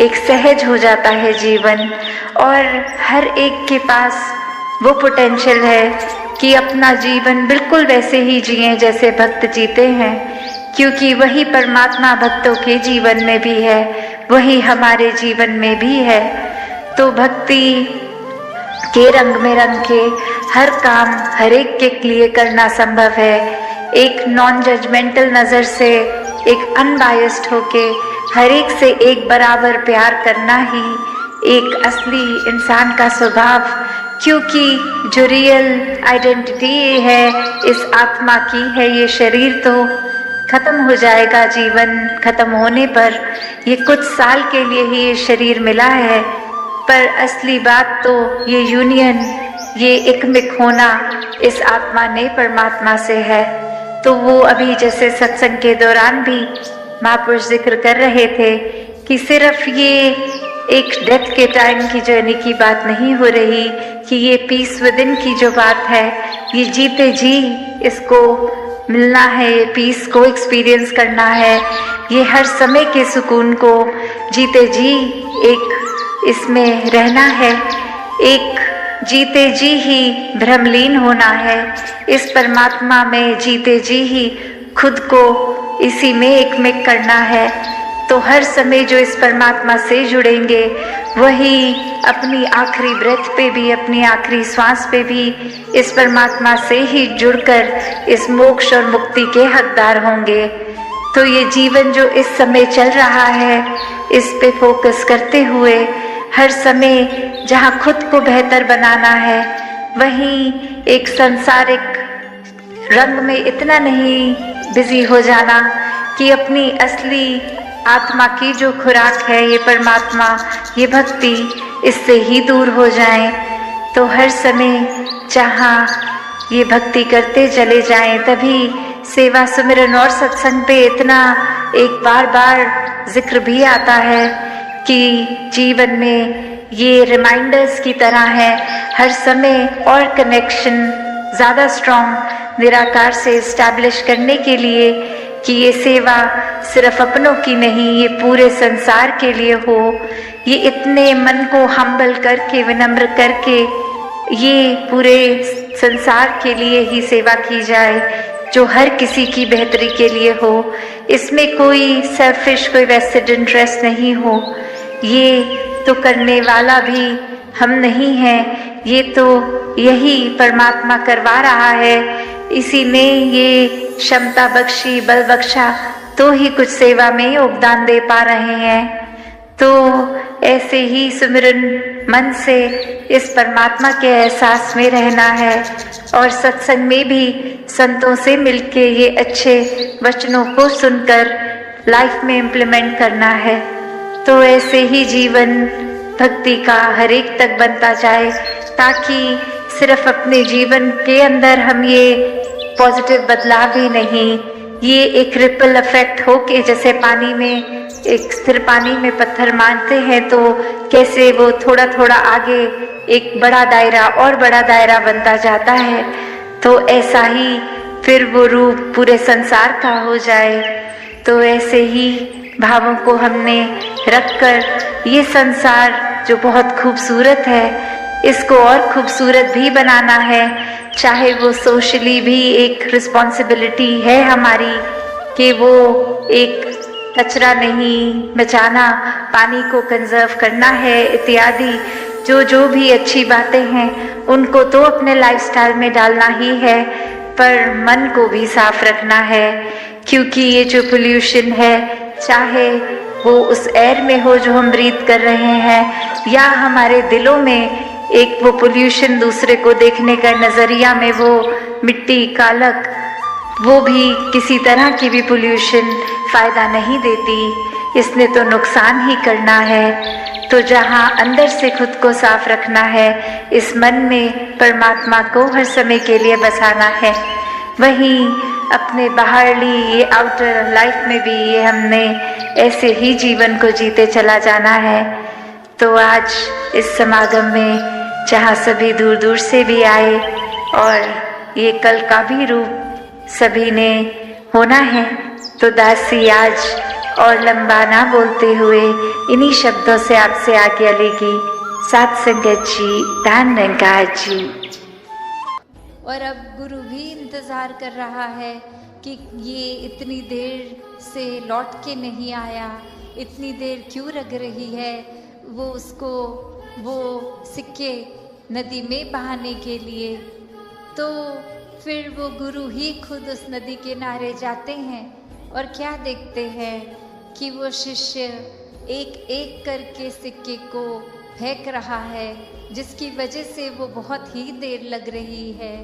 S1: एक सहज हो जाता है जीवन, और हर एक के पास वो पोटेंशियल है कि अपना जीवन बिल्कुल वैसे ही जिए जैसे भक्त जीते हैं, क्योंकि वही परमात्मा भक्तों के जीवन में भी है, वही हमारे जीवन में भी है। तो भक्ति के रंग में रंग के हर काम हर एक के लिए करना संभव है। एक नॉन जजमेंटल नज़र से, एक अनबायस्ड होके हर एक से एक बराबर प्यार करना ही एक असली इंसान का स्वभाव, क्योंकि जो रियल आइडेंटिटी है इस आत्मा की है, ये शरीर तो खत्म हो जाएगा, जीवन खत्म होने पर ये कुछ साल के लिए ही ये शरीर मिला है, पर असली बात तो ये यूनियन, ये एकमिक होना इस आत्मा ने परमात्मा से है। तो वो अभी जैसे सत्संग के दौरान भी महापुरुष जिक्र कर रहे थे कि सिर्फ ये एक डेथ के टाइम की जर्नी की बात नहीं हो रही कि ये पीस विद इन की जो बात है, ये जीते जी इसको मिलना है, ये पीस को एक्सपीरियंस करना है, ये हर समय के सुकून को जीते जी एक इसमें रहना है, एक जीते जी ही भ्रमलीन होना है, इस परमात्मा में जीते जी ही खुद को इसी में एकमिक करना है। तो हर समय जो इस परमात्मा से जुड़ेंगे वही अपनी आखिरी ब्रेथ पे भी, अपनी आखिरी सांस पे भी इस परमात्मा से ही जुड़कर इस मोक्ष और मुक्ति के हकदार होंगे। तो ये जीवन जो इस समय चल रहा है, इस पे फोकस करते हुए हर समय जहाँ खुद को बेहतर बनाना है, वहीं एक सांसारिक रंग में इतना नहीं बिजी हो जाना कि अपनी असली आत्मा की जो खुराक है, ये परमात्मा, ये भक्ति, इससे ही दूर हो जाएं। तो हर समय जहाँ ये भक्ति करते चले जाएं, तभी सेवा सुमिरन और सत्संग पे इतना एक बार बार जिक्र भी आता है कि जीवन में ये रिमाइंडर्स की तरह है हर समय और कनेक्शन ज़्यादा स्ट्रॉन्ग निराकार से इस्टेब्लिश करने के लिए कि ये सेवा सिर्फ अपनों की नहीं, ये पूरे संसार के लिए हो। ये इतने मन को हम्बल करके, विनम्र करके ये पूरे संसार के लिए ही सेवा की जाए, जो हर किसी की बेहतरी के लिए हो। इसमें कोई सेल्फिश, कोई वेस्टेड इंटरेस्ट नहीं हो। ये तो करने वाला भी हम नहीं हैं, ये तो यही परमात्मा करवा रहा है। इसी ने ये क्षमता बख्शी, बल बख्शा, तो ही कुछ सेवा में योगदान दे पा रहे हैं। तो ऐसे ही सुमिरन मन से इस परमात्मा के एहसास में रहना है और सत्संग में भी संतों से मिलके ये अच्छे वचनों को सुनकर लाइफ में इम्प्लीमेंट करना है। तो ऐसे ही जीवन भक्ति का हर एक तक बनता जाए, ताकि सिर्फ अपने जीवन के अंदर हम ये पॉजिटिव बदलाव ही नहीं, ये एक रिपल इफेक्ट हो के, जैसे पानी में एक स्थिर पानी में पत्थर मारते हैं तो कैसे वो थोड़ा थोड़ा आगे एक बड़ा दायरा और बड़ा दायरा बनता जाता है, तो ऐसा ही फिर वो रूप पूरे संसार का हो जाए। तो ऐसे ही भावों को हमने रखकर ये संसार जो बहुत खूबसूरत है, इसको और खूबसूरत भी बनाना है। चाहे वो सोशली भी एक रिस्पॉन्सिबिलिटी है हमारी कि वो एक कचरा नहीं बचाना, पानी को कंजर्व करना है इत्यादि, जो भी अच्छी बातें हैं उनको तो अपने लाइफस्टाइल में डालना ही है, पर मन को भी साफ रखना है। क्योंकि ये जो पोल्यूशन है, चाहे वो उस एयर में हो जो हम ब्रीथ कर रहे हैं, या हमारे दिलों में एक वो पोल्यूशन दूसरे को देखने का नज़रिया में वो मिट्टी, कालक, वो भी किसी तरह की भी पोल्यूशन फ़ायदा नहीं देती, इसने तो नुकसान ही करना है। तो जहाँ अंदर से खुद को साफ रखना है, इस मन में परमात्मा को हर समय के लिए बसाना है, वहीं अपने बाहरली ये आउटर लाइफ में भी ये हमने ऐसे ही जीवन को जीते चला जाना है। तो आज इस समागम में जहाँ सभी दूर दूर से भी आए और ये कल का भी रूप सभी ने होना है, तो दासी आज और लंबा ना बोलते हुए इन्हीं शब्दों से आपसे आज्ञा लेगी। साथ संगत जी, धन निरंकार जी।
S2: और अब गुरु भी इंतज़ार कर रहा है कि ये इतनी देर से लौट के नहीं आया, इतनी देर क्यों लग रही है वो उसको वो सिक्के नदी में बहाने के लिए। तो फिर वो गुरु ही खुद उस नदी के किनारे जाते हैं और क्या देखते हैं कि वो शिष्य एक एक करके सिक्के को फेंक रहा है, जिसकी वजह से वो बहुत ही देर लग रही है।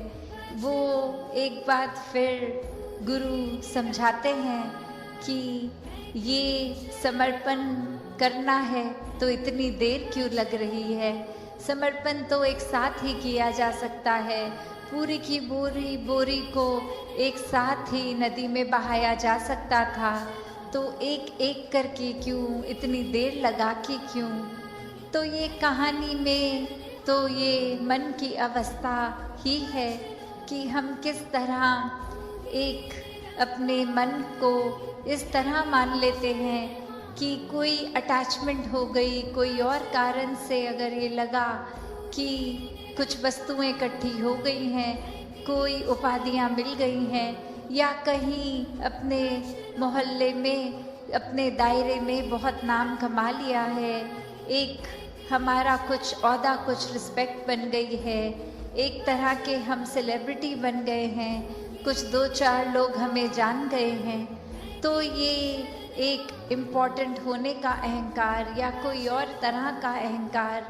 S2: वो एक बात फिर गुरु समझाते हैं कि ये समर्पण करना है तो इतनी देर क्यों लग रही है। समर्पण तो एक साथ ही किया जा सकता है, पूरी की बोरी को एक साथ ही नदी में बहाया जा सकता था, तो एक एक करके क्यों, इतनी देर लगा के क्यों। तो ये कहानी में तो ये मन की अवस्था ही है कि हम किस तरह एक अपने मन को इस तरह मान लेते हैं कि कोई अटैचमेंट हो गई, कोई और कारण से अगर ये लगा कि कुछ वस्तुएं इकट्ठी हो गई हैं, कोई उपाधियां मिल गई हैं, या कहीं अपने मोहल्ले में, अपने दायरे में बहुत नाम कमा लिया है, एक हमारा कुछ औहदा, कुछ रिस्पेक्ट बन गई है, एक तरह के हम सेलिब्रिटी बन गए हैं, कुछ 2-4 लोग हमें जान गए हैं, तो ये एक इम्पॉर्टेंट होने का अहंकार या कोई और तरह का अहंकार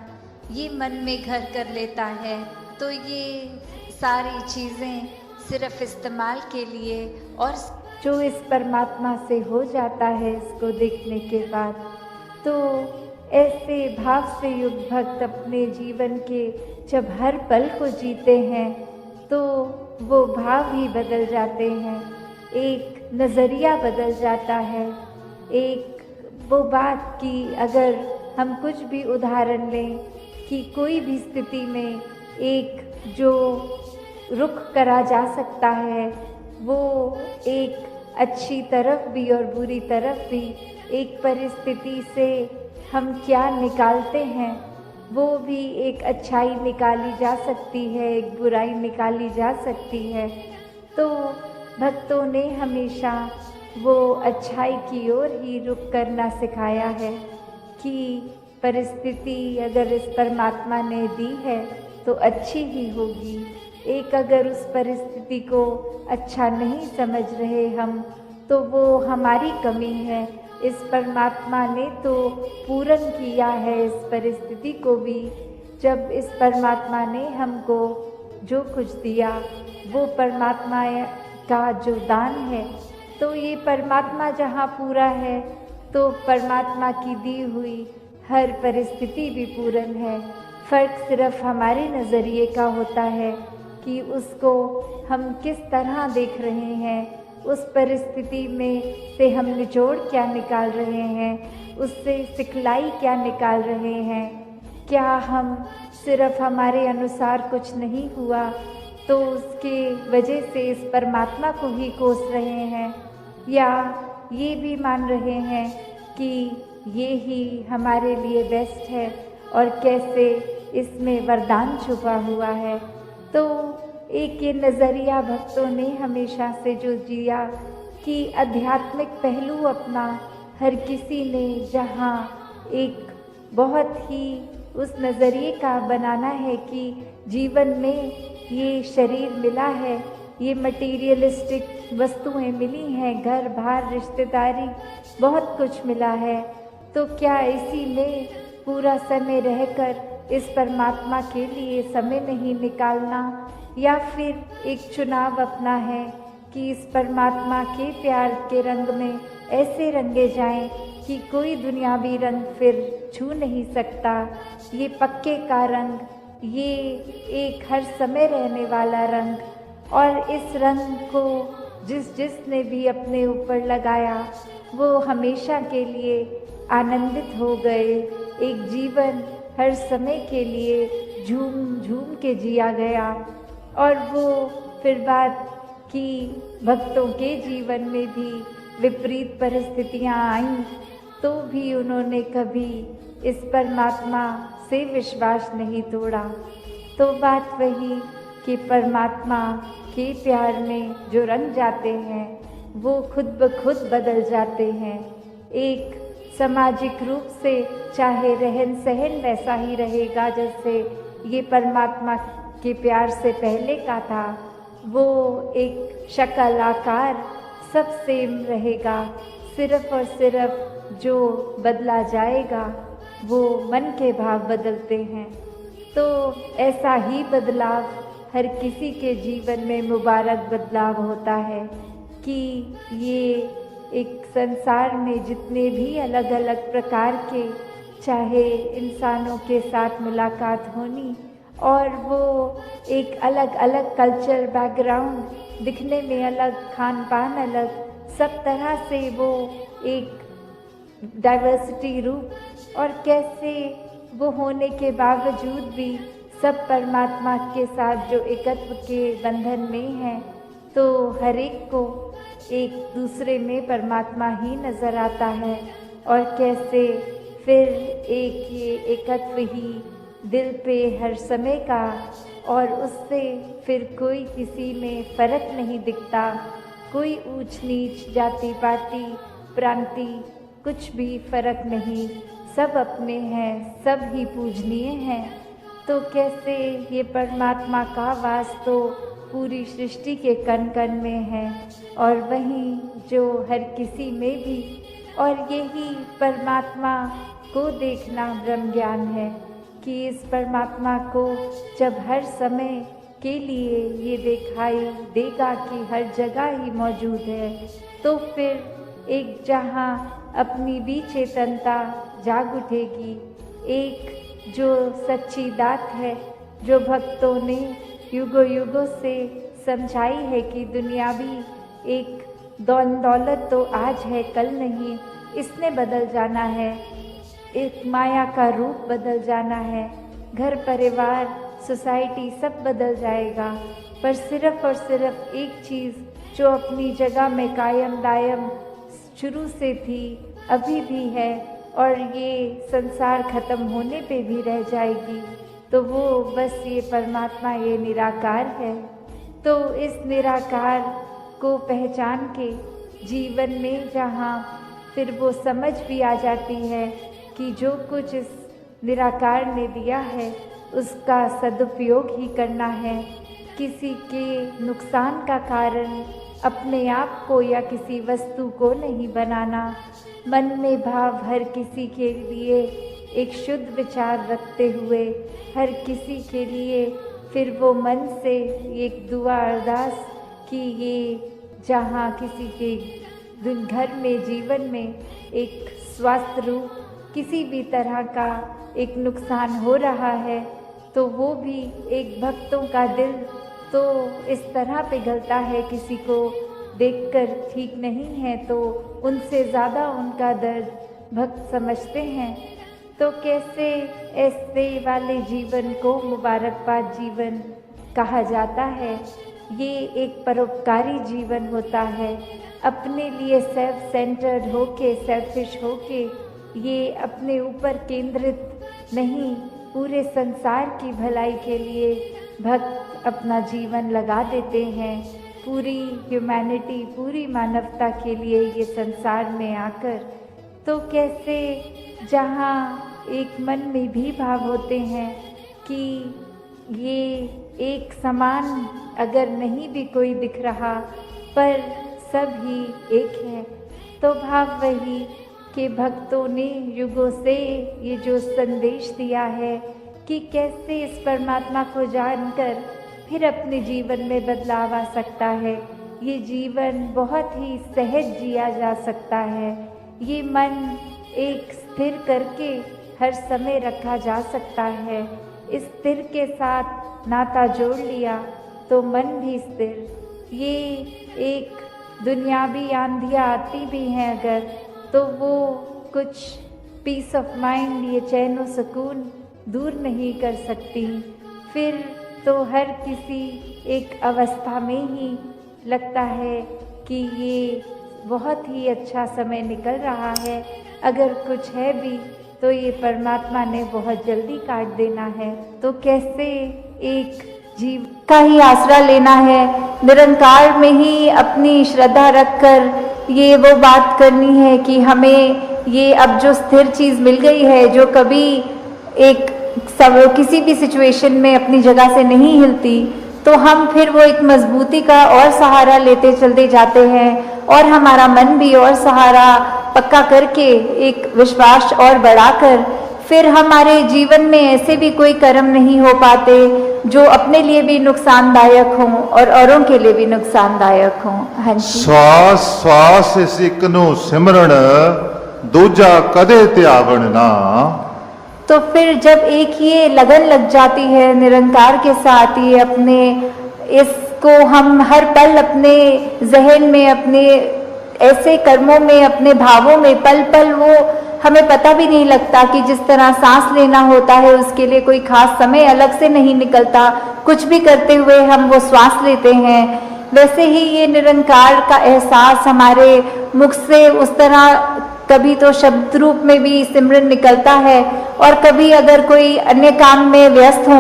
S2: ये मन में घर कर लेता है। तो ये सारी चीज़ें सिर्फ इस्तेमाल के लिए, और जो इस परमात्मा से हो जाता है इसको देखने के बाद, तो ऐसे भाव से युक्त भक्त अपने जीवन के जब हर पल को जीते हैं तो वो भाव ही बदल जाते हैं, एक नज़रिया बदल जाता है। एक वो बात कि अगर हम कुछ भी उदाहरण लें कि कोई भी स्थिति में एक जो रुख करा जा सकता है वो एक अच्छी तरफ भी और बुरी तरफ भी, एक परिस्थिति से हम क्या निकालते हैं वो भी एक अच्छाई निकाली जा सकती है, एक बुराई निकाली जा सकती है। तो भक्तों ने हमेशा वो अच्छाई की ओर ही रुख करना सिखाया है कि परिस्थिति अगर इस परमात्मा ने दी है तो अच्छी ही होगी। एक अगर उस परिस्थिति को अच्छा नहीं समझ रहे हम तो वो हमारी कमी है। इस परमात्मा ने तो पूर्ण किया है इस परिस्थिति को भी। जब इस परमात्मा ने हमको जो कुछ दिया वो परमात्मा का जो दान है, तो ये परमात्मा जहाँ पूरा है तो परमात्मा की दी हुई हर परिस्थिति भी पूर्ण है। फ़र्क सिर्फ हमारे नज़रिए का होता है कि उसको हम किस तरह देख रहे हैं, उस परिस्थिति में से हम निचोड़ क्या निकाल रहे हैं, उससे सिखलाई क्या निकाल रहे हैं। क्या हम सिर्फ हमारे अनुसार कुछ नहीं हुआ तो उसके वजह से इस परमात्मा को ही कोस रहे हैं, या ये भी मान रहे हैं कि ये ही हमारे लिए बेस्ट है और कैसे इसमें वरदान छुपा हुआ है। तो एक ये नज़रिया भक्तों ने हमेशा से जो जिया कि आध्यात्मिक पहलू अपना हर किसी ने जहाँ एक बहुत ही उस नज़रिए का बनाना है कि जीवन में ये शरीर मिला है, ये मटीरियलिस्टिक वस्तुएं मिली हैं, घर बार रिश्तेदारी बहुत कुछ मिला है, तो क्या इसी में पूरा समय रहकर इस परमात्मा के लिए समय नहीं निकालना, या फिर एक चुनाव अपना है कि इस परमात्मा के प्यार के रंग में ऐसे रंगे जाएं कि कोई दुनियावी रंग फिर छू नहीं सकता। ये पक्के का रंग, ये एक हर समय रहने वाला रंग, और इस रंग को जिसने भी अपने ऊपर लगाया वो हमेशा के लिए आनंदित हो गए। एक जीवन हर समय के लिए झूम झूम के जिया गया। और वो फिर बात कि भक्तों के जीवन में भी विपरीत परिस्थितियां आईं तो भी उन्होंने कभी इस परमात्मा से विश्वास नहीं तोड़ा। तो बात वही कि परमात्मा के प्यार में जो रंग जाते हैं वो खुद ब खुद बदल जाते हैं। एक सामाजिक रूप से चाहे रहन सहन वैसा ही रहेगा जैसे ये परमात्मा के प्यार से पहले का था, वो एक शक्ल आकार सब सेम रहेगा, सिर्फ और सिर्फ जो बदला जाएगा वो मन के भाव बदलते हैं। तो ऐसा ही बदलाव हर किसी के जीवन में मुबारक बदलाव होता है कि ये एक संसार में जितने भी अलग अलग प्रकार के चाहे इंसानों के साथ मुलाकात होनी, और वो एक अलग अलग कल्चर बैकग्राउंड, दिखने में अलग, खान पान अलग, सब तरह से वो एक डाइवर्सिटी रूप, और कैसे
S3: वो होने के बावजूद भी सब परमात्मा के साथ जो एकत्व के बंधन में हैं, तो हर एक को एक दूसरे में परमात्मा ही नज़र आता है। और कैसे फिर एक ये एकत्व ही दिल पे हर समय का, और उससे फिर कोई किसी में फ़र्क नहीं दिखता, कोई ऊंच नीच जाति पाति प्रांति कुछ भी फ़र्क नहीं, सब अपने हैं, सब ही पूजनीय हैं। तो कैसे ये परमात्मा का वास तो पूरी सृष्टि के कण कण में है, और वहीं जो हर किसी में भी, और यही परमात्मा को देखना ब्रह्म ज्ञान है कि इस परमात्मा को जब हर समय के लिए ये दिखाई देगा कि हर जगह ही मौजूद है, तो फिर एक जहाँ अपनी भी चेतनता जाग उठेगी, एक जो सच्ची दात है जो भक्तों ने युगों युगों से समझाई है कि दुनियावी एक दौलत तो आज है कल नहीं, इसने बदल जाना है, एक माया का रूप बदल जाना है, घर परिवार सोसाइटी सब बदल जाएगा, पर सिर्फ और सिर्फ एक चीज़ जो अपनी जगह में कायम दायम शुरू से थी, अभी भी है, और ये संसार खत्म होने पे भी रह जाएगी, तो वो बस ये परमात्मा, ये निराकार है। तो इस निराकार को पहचान के जीवन में जहाँ फिर वो समझ भी आ जाती है कि जो कुछ इस निराकार ने दिया है उसका सदुपयोग ही करना है, किसी के नुकसान का कारण अपने आप को या किसी वस्तु को नहीं बनाना, मन में भाव हर किसी के लिए एक शुद्ध विचार रखते हुए हर किसी के लिए फिर वो मन से एक दुआ अरदास कि ये जहाँ किसी के घर में जीवन में एक स्वास्थ्य रूप किसी भी तरह का एक नुकसान हो रहा है, तो वो भी एक भक्तों का दिल तो इस तरह पिघलता है, किसी को देखकर ठीक नहीं है तो उनसे ज़्यादा उनका दर्द भक्त समझते हैं। तो कैसे ऐसे वाले जीवन को मुबारकबाद जीवन कहा जाता है। ये एक परोपकारी जीवन होता है, अपने लिए सेल्फ सेंटर्ड होके, सेल्फिश होके, ये अपने ऊपर केंद्रित नहीं, पूरे संसार की भलाई के लिए भक्त अपना जीवन लगा देते हैं, पूरी ह्यूमैनिटी, पूरी मानवता के लिए ये संसार में आकर। तो कैसे जहाँ एक मन में भी भाव होते हैं कि ये एक समान अगर नहीं भी कोई दिख रहा पर सब ही एक है, तो भाव वही कि भक्तों ने युगों से ये जो संदेश दिया है कि कैसे इस परमात्मा को जानकर फिर अपने जीवन में बदलाव आ सकता है, ये जीवन बहुत ही सहज जिया जा सकता है, ये मन एक स्थिर करके हर समय रखा जा सकता है। इस स्थिर के साथ नाता जोड़ लिया तो मन भी स्थिर। ये एक दुनियावी आंधियाँ आती भी हैं अगर, तो वो कुछ पीस ऑफ माइंड, ये चैन और सुकून दूर नहीं कर सकती। फिर तो हर किसी एक अवस्था में ही लगता है कि ये बहुत ही अच्छा समय निकल रहा है, अगर कुछ है भी तो ये परमात्मा ने बहुत जल्दी काट देना है। तो कैसे एक जीव का ही आसरा लेना है, निरंकार में ही अपनी श्रद्धा रखकर ये वो बात करनी है कि हमें ये अब जो स्थिर चीज़ मिल गई है, जो कभी एक सब किसी भी सिचुएशन में अपनी जगह से नहीं हिलती, तो हम फिर वो एक मजबूती का और सहारा लेते चलते जाते हैं और हमारा मन भी और सहारा पक्का करके एक विश्वास और बढ़ाकर फिर हमारे जीवन में ऐसे भी कोई कर्म नहीं हो पाते जो अपने लिए भी नुकसानदायक हों और औरों के लिए भी नुकसानदायक हों। हाँ जी।
S4: श्वास श्वास सिक नु सिमरण दूजा कदे त्यागण ना।
S3: तो फिर जब एक ये लगन लग जाती है निरंकार के साथ, ये अपने इसको हम हर पल अपने जहन में, अपने ऐसे कर्मों में, अपने भावों में पल पल वो हमें पता भी नहीं लगता कि जिस तरह सांस लेना होता है उसके लिए कोई खास समय अलग से नहीं निकलता, कुछ भी करते हुए हम वो श्वास लेते हैं, वैसे ही ये निरंकार का एहसास हमारे मुख से उस तरह कभी तो शब्द रूप में भी सिमरन निकलता है और कभी अगर कोई अन्य काम में व्यस्त हो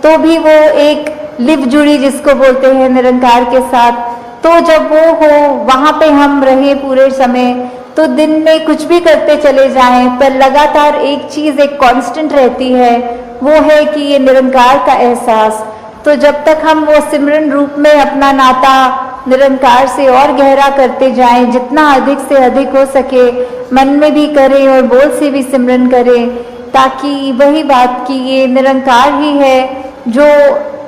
S3: तो भी वो एक लिव जुड़ी जिसको बोलते हैं निरंकार के साथ। तो जब वो हो वहाँ पे हम रहे पूरे समय, तो दिन में कुछ भी करते चले जाएं पर लगातार एक चीज एक कांस्टेंट रहती है, वो है कि ये निरंकार का एहसास। तो जब तक हम वो सिमरन रूप में अपना नाता निरंकार से और गहरा करते जाएं, जितना अधिक से अधिक हो सके मन में भी करें और बोल से भी सिमरन करें, ताकि वही बात कि ये निरंकार ही है जो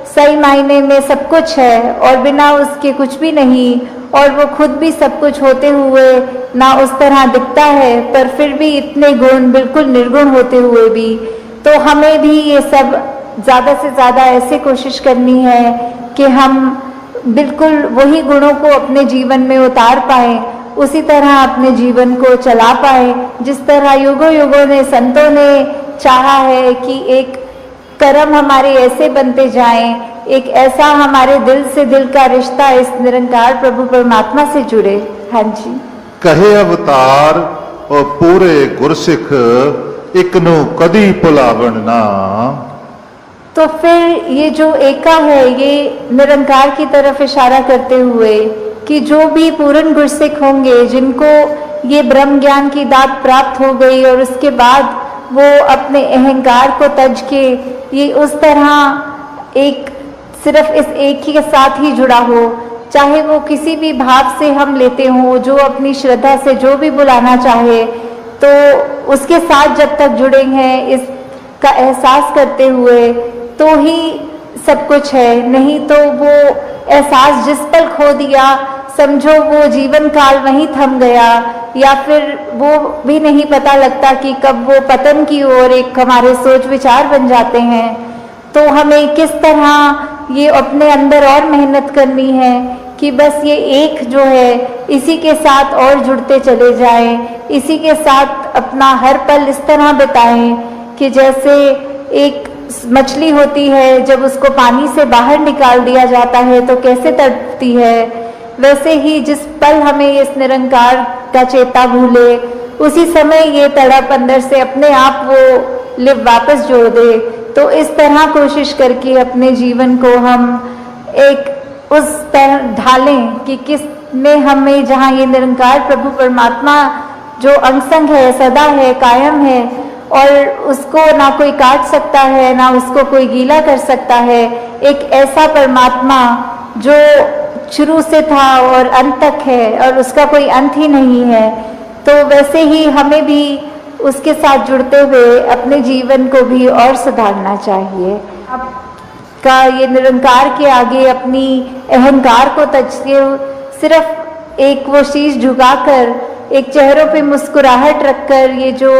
S3: सही मायने में सब कुछ है और बिना उसके कुछ भी नहीं, और वो खुद भी सब कुछ होते हुए ना उस तरह दिखता है पर फिर भी इतने गुण बिल्कुल निर्गुण होते हुए भी। तो हमें भी ये सब ज़्यादा से ज़्यादा ऐसे कोशिश करनी है कि हम बिल्कुल वही गुणों को अपने जीवन में उतार पाएं, उसी तरह अपने जीवन को चला पाएं जिस तरह युगों युगों ने संतों ने चाहा है कि एक कर्म हमारे ऐसे बनते जाएं, एक ऐसा हमारे दिल से दिल का रिश्ता इस निरंकार प्रभु परमात्मा से जुड़े। हाँ जी।
S4: कहे अवतार और पूरे गुरसिख इकनु कदी भुलावन ना।
S3: तो फिर ये जो एका है ये निरंकार की तरफ इशारा करते हुए कि जो भी पूर्ण गुरसिख होंगे जिनको ये ब्रह्म ज्ञान की दात प्राप्त हो गई और उसके बाद वो अपने अहंकार को तज के ये उस तरह एक सिर्फ इस एक ही के साथ ही जुड़ा हो, चाहे वो किसी भी भाव से हम लेते हों, जो अपनी श्रद्धा से जो भी बुलाना चाहे, तो उसके साथ जब तक जुड़े हैं इसका एहसास करते हुए तो ही सब कुछ है। नहीं तो वो एहसास जिस पल खो दिया समझो वो जीवन काल वहीं थम गया, या फिर वो भी नहीं पता लगता कि कब वो पतन की ओर एक हमारे सोच विचार बन जाते हैं। तो हमें किस तरह ये अपने अंदर और मेहनत करनी है कि बस ये एक जो है इसी के साथ और जुड़ते चले जाएं, इसी के साथ अपना हर पल इस तरह बिताएं कि जैसे एक मछली होती है जब उसको पानी से बाहर निकाल दिया जाता है तो कैसे तड़पती है, वैसे ही जिस पल हमें इस निरंकार का चेता भूले उसी समय ये तड़प अंदर से अपने आप वो लिव वापस जोड़ दे। तो इस तरह कोशिश करके अपने जीवन को हम एक उस तरह ढालें कि किस में हमें जहाँ ये निरंकार प्रभु परमात्मा जो अंग-संग है, सदा है, कायम है और उसको ना कोई काट सकता है ना उसको कोई गीला कर सकता है, एक ऐसा परमात्मा जो शुरू से था और अंत तक है और उसका कोई अंत ही नहीं है। तो वैसे ही हमें भी उसके साथ जुड़ते हुए अपने जीवन को भी और सुधारना चाहिए। आपका ये निरंकार के आगे अपनी अहंकार को तजते सिर्फ एक वो शीश झुकाकर एक चेहरों पे मुस्कुराहट रखकर ये जो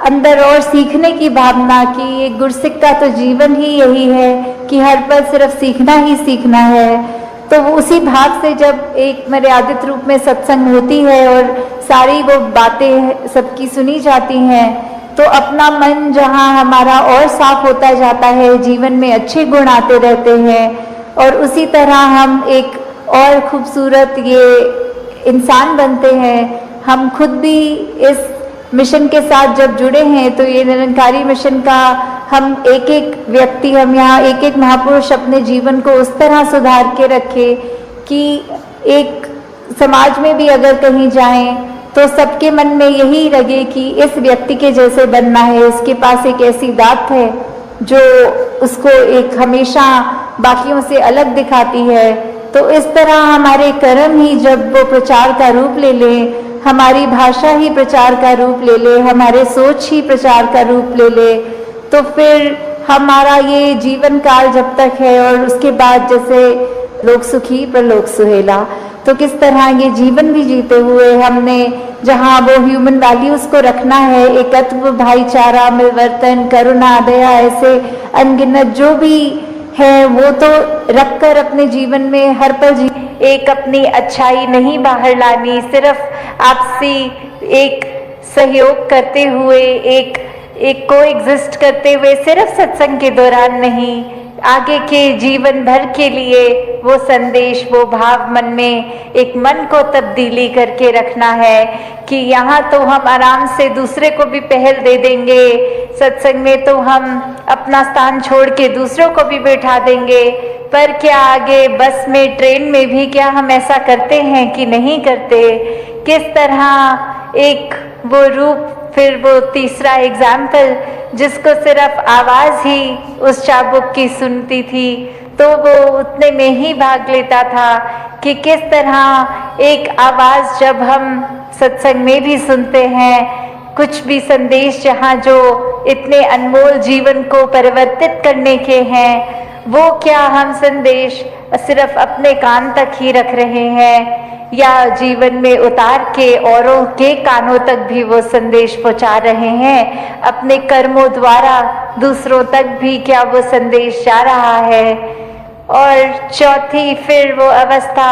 S3: अंदर और सीखने की भावना कि ये गुरसिख का तो जीवन ही यही है कि हर पल सिर्फ सीखना ही सीखना है, तो वो उसी भाव से जब एक मर्यादित रूप में सत्संग होती है और सारी वो बातें सबकी सुनी जाती हैं तो अपना मन जहाँ हमारा और साफ होता जाता है, जीवन में अच्छे गुण आते रहते हैं और उसी तरह हम एक और खूबसूरत ये इंसान बनते हैं। हम खुद भी इस मिशन के साथ जब जुड़े हैं तो ये निरंकारी मिशन का हम एक एक व्यक्ति, हम यहाँ एक एक महापुरुष अपने जीवन को उस तरह सुधार के रखे कि एक समाज में भी अगर कहीं जाएं तो सबके मन में यही लगे कि इस व्यक्ति के जैसे बनना है, इसके पास एक ऐसी दात है जो उसको एक हमेशा बाकियों से अलग दिखाती है। तो इस तरह हमारे कर्म ही जब वो प्रचार का रूप ले ले, हमारी भाषा ही प्रचार का रूप ले ले, हमारे सोच ही प्रचार का रूप ले ले, तो फिर हमारा ये जीवन काल जब तक है और उसके बाद जैसे लोक सुखी पर लोक सुहेला, तो किस तरह ये जीवन भी जीते हुए हमने जहाँ वो ह्यूमन वैल्यूज को रखना है, एकत्व, भाईचारा, मिलवर्तन, करुणा, दया, ऐसे अनगिनत जो भी है वो तो रखकर अपने जीवन में हर पल एक अपनी अच्छाई नहीं बाहर लानी, सिर्फ आपसी एक सहयोग करते हुए एक को एग्जिस्ट करते हुए सिर्फ सत्संग के दौरान नहीं, आगे के जीवन भर के लिए वो संदेश, वो भाव मन में एक मन को तब्दीली करके रखना है कि यहाँ तो हम आराम से दूसरे को भी पहल दे देंगे, सत्संग में तो हम अपना स्थान छोड़ के दूसरों को भी बैठा देंगे, पर क्या आगे बस में, ट्रेन में भी क्या हम ऐसा करते हैं कि नहीं करते? किस तरह एक वो रूप, फिर वो तीसरा एग्जाम्पल जिसको सिर्फ आवाज़ ही उस चाबुक की सुनती थी तो वो उतने में ही भाग लेता था कि किस तरह एक आवाज़ जब हम सत्संग में भी सुनते हैं, कुछ भी संदेश जहाँ जो इतने अनमोल जीवन को परिवर्तित करने के हैं, वो क्या हम संदेश सिर्फ अपने कान तक ही रख रहे हैं या जीवन में उतार के औरों के कानों तक भी वो संदेश पहुंचा रहे हैं? अपने कर्मों द्वारा दूसरों तक भी क्या वो संदेश जा रहा है? और चौथी फिर वो अवस्था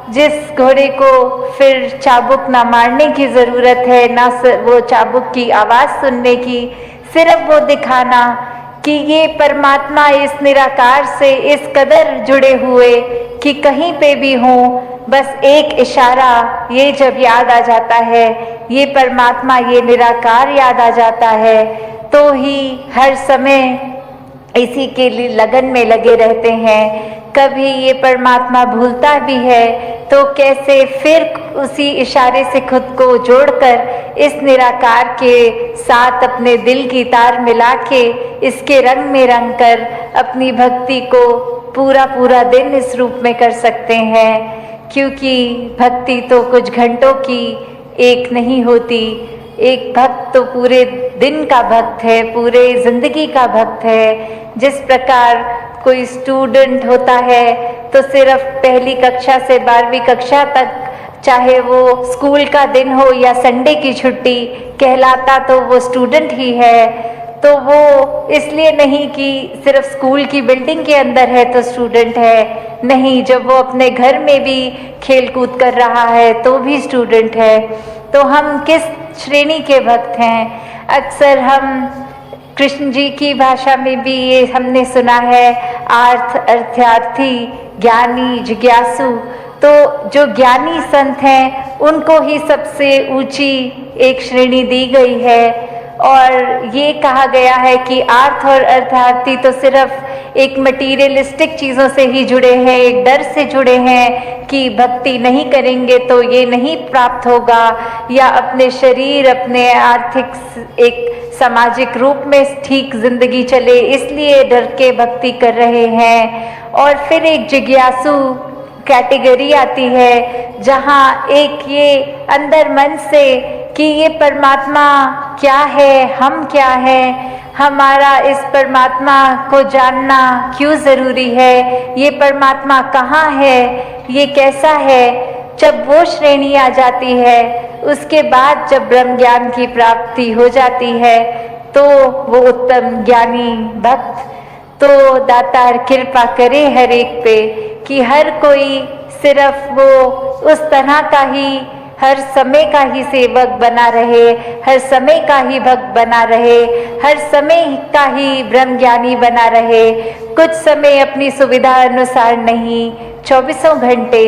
S3: जिस घोड़े को फिर चाबुक ना मारने की ज़रूरत है, ना वो चाबुक की आवाज़ सुनने की, सिर्फ वो दिखाना कि ये परमात्मा इस निराकार से इस कदर जुड़े हुए कि कहीं पे भी हों, बस एक इशारा ये जब याद आ जाता है, ये परमात्मा, ये निराकार याद आ जाता है, तो ही हर समय इसी के लिए लगन में लगे रहते हैं। कभी ये परमात्मा भूलता भी है तो कैसे फिर उसी इशारे से खुद को जोड़कर इस निराकार के साथ अपने दिल की तार मिला के इसके रंग में रंग कर अपनी भक्ति को पूरा पूरा दिन इस रूप में कर सकते हैं। क्योंकि भक्ति तो कुछ घंटों की एक नहीं होती, एक भक्त तो पूरे दिन का भक्त है, पूरे जिंदगी का भक्त है। जिस प्रकार कोई स्टूडेंट होता है तो सिर्फ पहली कक्षा से 12वीं कक्षा तक, चाहे वो स्कूल का दिन हो या संडे की छुट्टी, कहलाता तो वो स्टूडेंट ही है। तो वो इसलिए नहीं कि सिर्फ स्कूल की बिल्डिंग के अंदर है तो स्टूडेंट है, नहीं, जब वो अपने घर में भी खेल कूद कर रहा है तो भी स्टूडेंट है। तो हम किस श्रेणी के भक्त हैं? अक्सर हम कृष्ण जी की भाषा में भी ये हमने सुना है, अर्थार्थी, ज्ञानी, जिज्ञासु। तो जो ज्ञानी संत हैं उनको ही सबसे ऊंची एक श्रेणी दी गई है और ये कहा गया है कि अर्थ और अर्थार्थी तो सिर्फ एक मटीरियलिस्टिक चीज़ों से ही जुड़े हैं, एक डर से जुड़े हैं कि भक्ति नहीं करेंगे तो ये नहीं प्राप्त होगा, या अपने शरीर, अपने आर्थिक एक सामाजिक रूप में ठीक जिंदगी चले इसलिए डर के भक्ति कर रहे हैं। और फिर एक जिज्ञासु कैटेगरी आती है जहाँ एक ये अंदर मन से कि ये परमात्मा क्या है, हम क्या हैं, हमारा इस परमात्मा को जानना क्यों ज़रूरी है, ये परमात्मा कहाँ है, ये कैसा है। जब वो श्रेणी आ जाती है उसके बाद जब ब्रह्म ज्ञान की प्राप्ति हो जाती है तो वो उत्तम ज्ञानी भक्त, तो दातार कृपा करे हर एक पे कि हर कोई सिर्फ वो उस तरह का ही हर समय का ही सेवक बना रहे, हर समय का ही भक्त बना रहे, हर समय का ही ब्रह्म ज्ञानी बना रहे। कुछ समय अपनी सुविधा अनुसार नहीं, 24 घंटे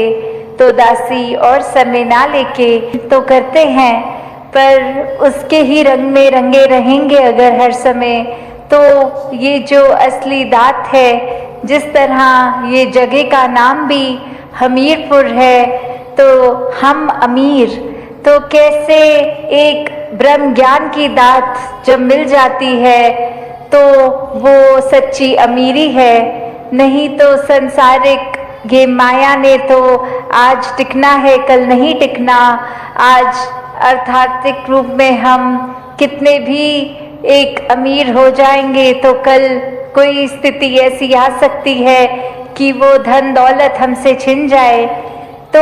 S3: तो दासी और समय ना लेके तो करते हैं, पर उसके ही रंग में रंगे रहेंगे अगर हर समय, तो ये जो असली दात है, जिस तरह ये जगह का नाम भी हमीरपुर है तो हम अमीर, तो कैसे एक ब्रह्म ज्ञान की दात जब मिल जाती है तो वो सच्ची अमीरी है। नहीं तो सांसारिक ये माया ने तो आज टिकना है, कल नहीं टिकना। आज अर्थार्थिक रूप में हम कितने भी एक अमीर हो जाएंगे तो कल कोई स्थिति ऐसी आ सकती है कि वो धन दौलत हमसे छिन जाए। तो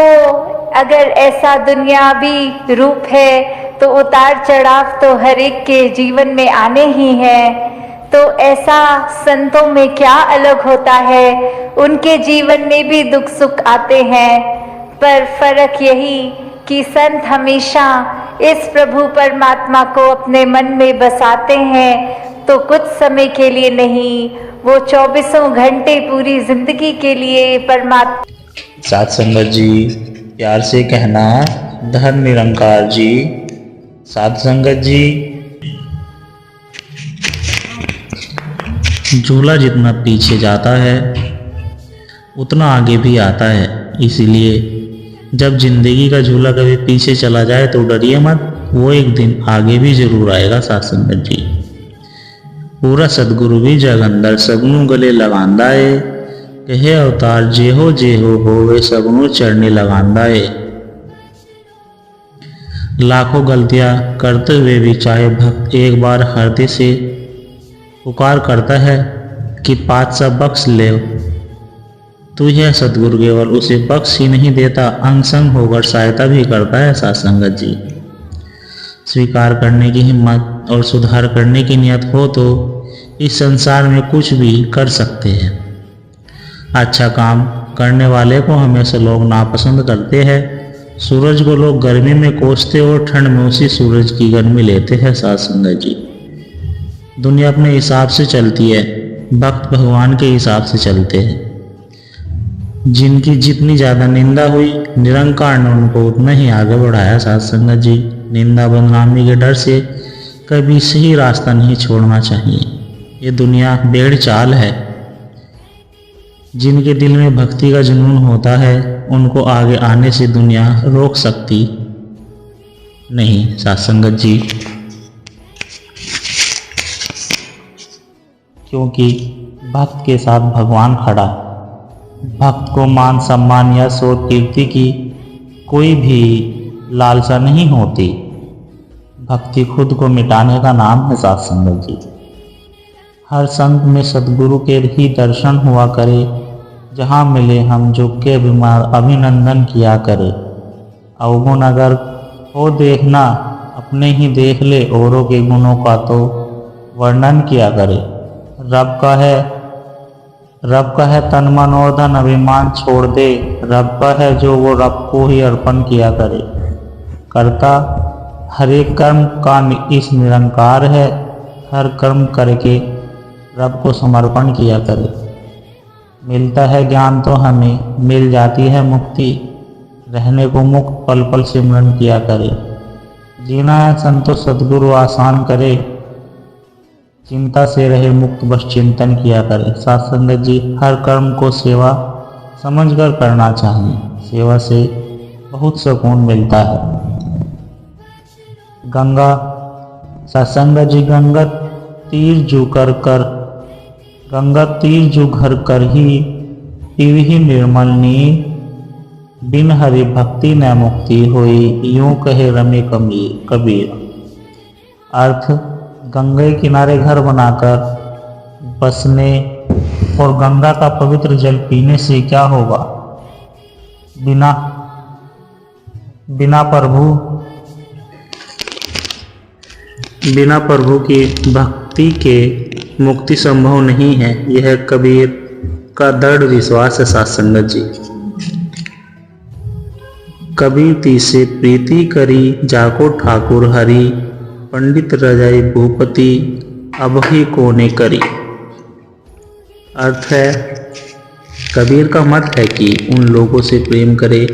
S3: अगर ऐसा दुनियावी रूप है तो उतार चढ़ाव तो हर एक के जीवन में आने ही हैं। तो ऐसा संतों में क्या अलग होता है, उनके जीवन में भी दुख सुख आते हैं, पर फर्क यही कि संत हमेशा इस प्रभु परमात्मा को अपने मन में बसाते हैं तो कुछ समय के लिए नहीं, वो 24 घंटे पूरी जिंदगी के लिए परमात्मा।
S5: साथ संगत जी, प्यार से कहना धन निरंकार जी। साथ संगत जी, झूला जितना पीछे जाता है उतना आगे भी आता है, इसीलिए जब जिंदगी का झूला कभी पीछे चला जाए तो डरिए मत, वो एक दिन आगे भी जरूर आएगा। साथ संगत जी, पूरा सतगुरु भी जग अंदर सबनू गले लगांदा है, कहे अवतार जे हो होवे सबनू चढ़ने लगांदा है। लाखों गलतियां करते हुए भी चाहे भक्त एक बार हृदय से पुकार करता है कि पातशाह बख्श ले, तो यह सतगुरु केवल उसे बख्श ही नहीं देता, अंग संग होकर सहायता भी करता है। साथ संगत जी, स्वीकार करने की हिम्मत और सुधार करने की नियत हो तो इस संसार में कुछ भी कर सकते हैं। अच्छा काम करने वाले को हमेशा लोग नापसंद करते हैं। सूरज को लोग गर्मी में कोसते और ठंड में उसी सूरज की गर्मी लेते हैं। साथ संगत जी, दुनिया अपने हिसाब से चलती है, भक्त भगवान के हिसाब से चलते हैं। जिनकी जितनी ज़्यादा निंदा हुई, निरंकार ने उनको उतना ही आगे बढ़ाया। साथ संगत जी, निंदा बदनामी के डर से कभी सही रास्ता नहीं छोड़ना चाहिए। ये दुनिया बेड़ चाल है। जिनके दिल में भक्ति का जुनून होता है उनको आगे आने से दुनिया रोक सकती नहीं। साथ संगत जी, क्योंकि भक्त के साथ भगवान खड़ा। भक्त को मान सम्मान या शोर कीर्ति की कोई भी लालसा नहीं होती। भक्ति खुद को मिटाने का नाम है। साथ संगत जी, हर संत में सतगुरु के ही दर्शन हुआ करे, जहाँ मिले हम झुक के बीमार अभिनंदन किया करे। अवगुण अगर हो देखना अपने ही देख ले, औरों के गुणों का तो वर्णन किया करे। रब का है तन मन और धन अभिमान छोड़ दे, रब का है जो वो रब को ही अर्पण किया करे। करता हर एक कर्म का इस निरंकार है, हर कर्म करके रब को समर्पण किया करे। मिलता है ज्ञान तो हमें मिल जाती है मुक्ति, रहने को मुक्त पल पल सिमरन किया करे। जीना है संतोष सतगुरु आसान करे, चिंता से रहे मुक्त बस चिंतन किया करे। साथ संगत जी, हर कर्म को सेवा समझकर करना चाहिए, सेवा से बहुत सुकून मिलता है। गंगा साथ संगत जी, गंगा तीर जू घर कर ही पीवही निर्मल नीर, बिन हरि भक्ति न मुक्ति होई, यूं कहे रमे कबीर। अर्थ, गंगा के किनारे घर बनाकर बसने और गंगा का पवित्र जल पीने से क्या होगा? बिना प्रभु की भक्ति के मुक्ति संभव नहीं है। यह कबीर का दृढ़ विश्वास है। साथ संगत जी, कबीर तीसे प्रीति करी, जाको ठाकुर हरि, पंडित रजाई भूपति अब ही कोने करी। अर्थ है, कबीर का मत है कि उन लोगों से प्रेम करे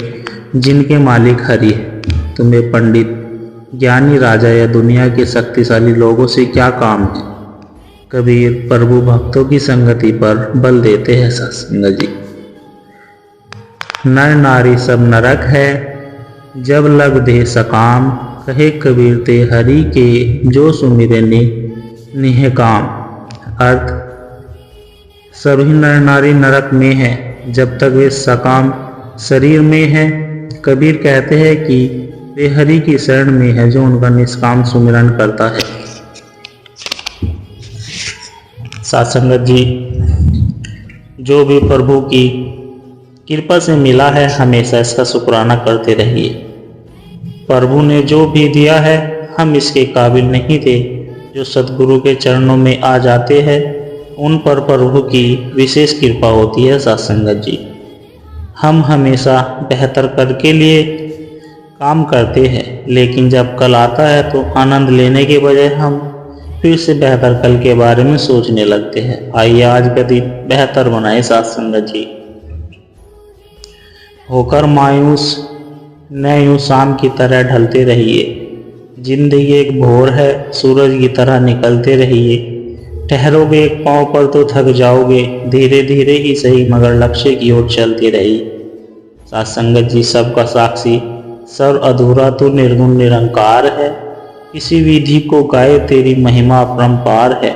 S5: जिनके मालिक हरि है। तुम्हें पंडित ज्ञानी राजा या दुनिया के शक्तिशाली लोगों से क्या काम है? कबीर प्रभु भक्तों की संगति पर बल देते हैं। साथ संगत जी, नर नारी सब नरक है, जब लग दे सकाम, कहे कबीर ते हरि के जो सुमिरे निह काम। अर्थ, सभी नर नारी नरक में है जब तक वे सकाम शरीर में है। कबीर कहते हैं कि वे हरि की शरण में है जो उनका निष्काम सुमिरन करता है। साथ संगत जी, जो भी प्रभु की कृपा से मिला है हमेशा इसका शुक्राना करते रहिए। प्रभु ने जो भी दिया है हम इसके काबिल नहीं थे। जो सतगुरु के चरणों में आ जाते हैं उन पर प्रभु की विशेष कृपा होती है। साथ संगत जी, हम हमेशा बेहतर काम करते हैं, लेकिन जब कल आता है तो आनंद लेने के बजाय हम फिर से बेहतर कल के बारे में सोचने लगते हैं। आइए आज का दिन बेहतर बनाए साथ संगत जी। होकर मायूस न यूं शाम की तरह ढलते रहिए। जिंदगी एक भोर है, सूरज की तरह निकलते रहिए। ठहरोगे एक पांव पर तो थक जाओगे, धीरे धीरे ही सही मगर लक्ष्य की ओर चलते रहिए। साथ संगत जी, सबका साक्षी सर्व अधूरा तू निर्गुण निरंकार है। किसी विधि को गाए तेरी महिमा अपरंपार है।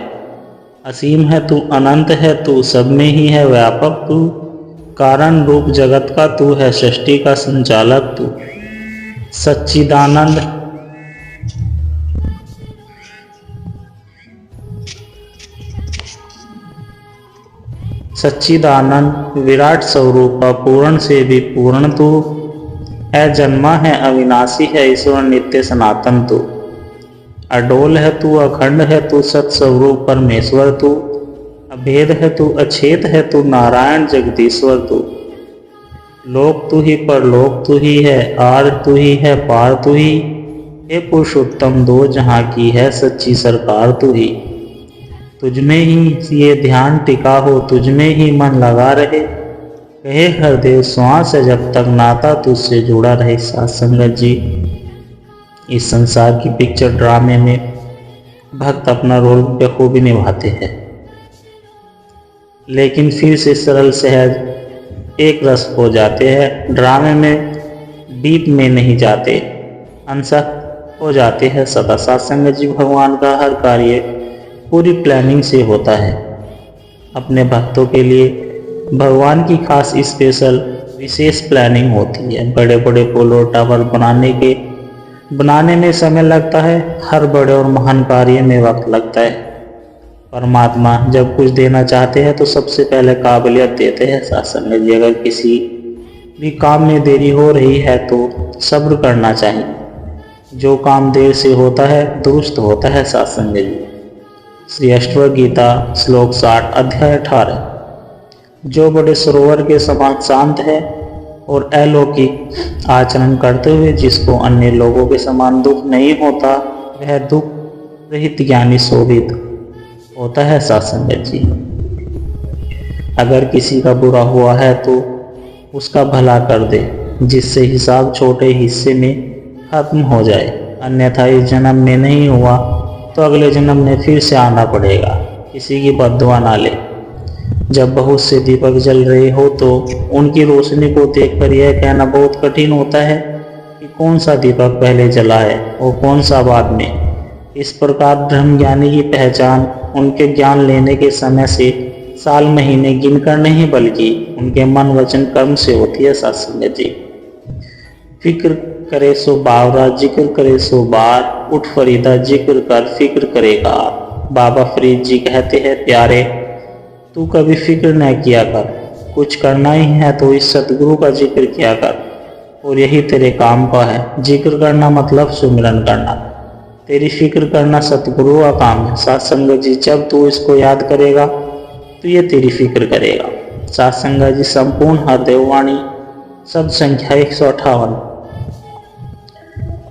S5: असीम है तू, अनंत है तू, सब में ही है व्यापक तू। कारण रूप जगत का तू है, सृष्टि का संचालक तू। सच्चिदानंद सच्चिदानंद विराट स्वरूप पूर्ण से भी पूर्ण तू। अजन्मा है, अविनाशी है, ईश्वर नित्य सनातन तू। अडोल है तू, अखंड है तू, सत्स्वरूप परमेश्वर तू। अभेद है तू, अछेद है तू, नारायण जगदीश्वर तू। लोक तू ही, परलोक तू ही है, आर तू ही है, पार तू ही। हे पुरुषोत्तम, दो जहां की है सच्ची सरकार तू ही। तुझमें ही ये ध्यान टिका हो, तुझमें ही मन लगा रहे। कहे हरदेव श्वास है जब तक नाता तुझसे जुड़ा रहे। साथ संगत जी, इस संसार की पिक्चर ड्रामे में भक्त अपना रोल बखूबी निभाते हैं, लेकिन फिर से सरल सहज एक रस हो जाते हैं। ड्रामे में डीप में नहीं जाते, अंशक हो जाते हैं सदा। साथ संगत जी, भगवान का हर कार्य पूरी प्लानिंग से होता है। अपने भक्तों के लिए भगवान की खास स्पेशल विशेष प्लानिंग होती है। बड़े बड़े पोल और टावर बनाने में समय लगता है, हर बड़े और महान कार्य में वक्त लगता है। परमात्मा जब कुछ देना चाहते हैं तो सबसे पहले काबिलियत देते हैं। साथ संगत जी, अगर किसी भी काम में देरी हो रही है तो सब्र करना चाहिए। जो काम देर से होता है दुरुस्त होता है। साथ संगत जी, श्री अष्टवक्र गीता श्लोक 60 अध्याय 18। जो बड़े सरोवर के समान शांत है और अलौकिक आचरण करते हुए जिसको अन्य लोगों के समान दुख नहीं होता, वह दुख रहित ज्ञानी शोभित होता है। साथ संगत जी, अगर किसी का बुरा हुआ है तो उसका भला कर दे, जिससे हिसाब छोटे हिस्से में खत्म हो जाए। अन्यथा इस जन्म में नहीं हुआ तो अगले जन्म में फिर से आना पड़ेगा। किसी की बद्दुआ ना ले। जब बहुत से दीपक जल रहे हो तो उनकी रोशनी को देखकर यह कहना बहुत कठिन होता है कि कौन सा दीपक पहले जला है और कौन सा बाद में। इस प्रकार ब्रह्मज्ञानी की पहचान उनके ज्ञान लेने के समय से साल महीने गिनकर नहीं, बल्कि उनके मन वचन कर्म से होती है। साथ संगत जी, फिक्र करे सो बावरा, जिक्र करे सो बार। उठ फरीदा, जिक्र कर, फिक्र करेगा। बाबा फरीद जी कहते हैं, प्यारे तू कभी फिक्र न किया कर। कुछ करना ही है तो इस सतगुरु का जिक्र किया कर, और यही तेरे काम का है। जिक्र करना मतलब सुमिरन करना, तेरी फिक्र करना सतगुरु का काम है। साथ संगत जी, जब तू इसको याद करेगा तो ये तेरी फिक्र करेगा। साथ संगत जी, संपूर्ण हरदेववाणी शब्द संख्या 158।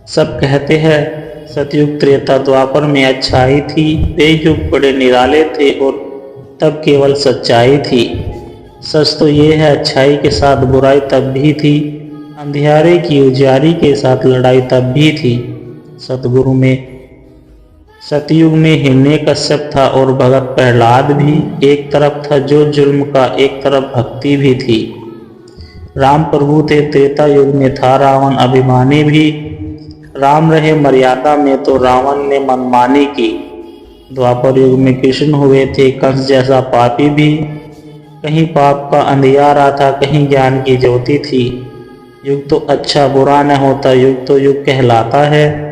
S5: सब कहते हैं सतयुग त्रेता द्वापर में अच्छाई थी, वे युग बड़े निराले थे और तब केवल सच्चाई थी। सच तो ये है अच्छाई के साथ बुराई तब भी थी, अंधियारे की उजियारी के साथ लड़ाई तब भी थी। सतयुग में हिरण्यकश्यप था और भगत प्रहलाद भी। एक तरफ था जो जुल्म का, एक तरफ भक्ति भी थी। राम प्रभु थे त्रेता युग में, था रावण अभिमानी भी। राम रहे मर्यादा में तो रावण ने मनमानी की। द्वापर युग में कृष्ण हुए थे कंस जैसा पापी भी। कहीं पाप का अंधियारा था, कहीं ज्ञान की ज्योति थी। युग तो अच्छा बुरा न होता, युग तो युग कहलाता है।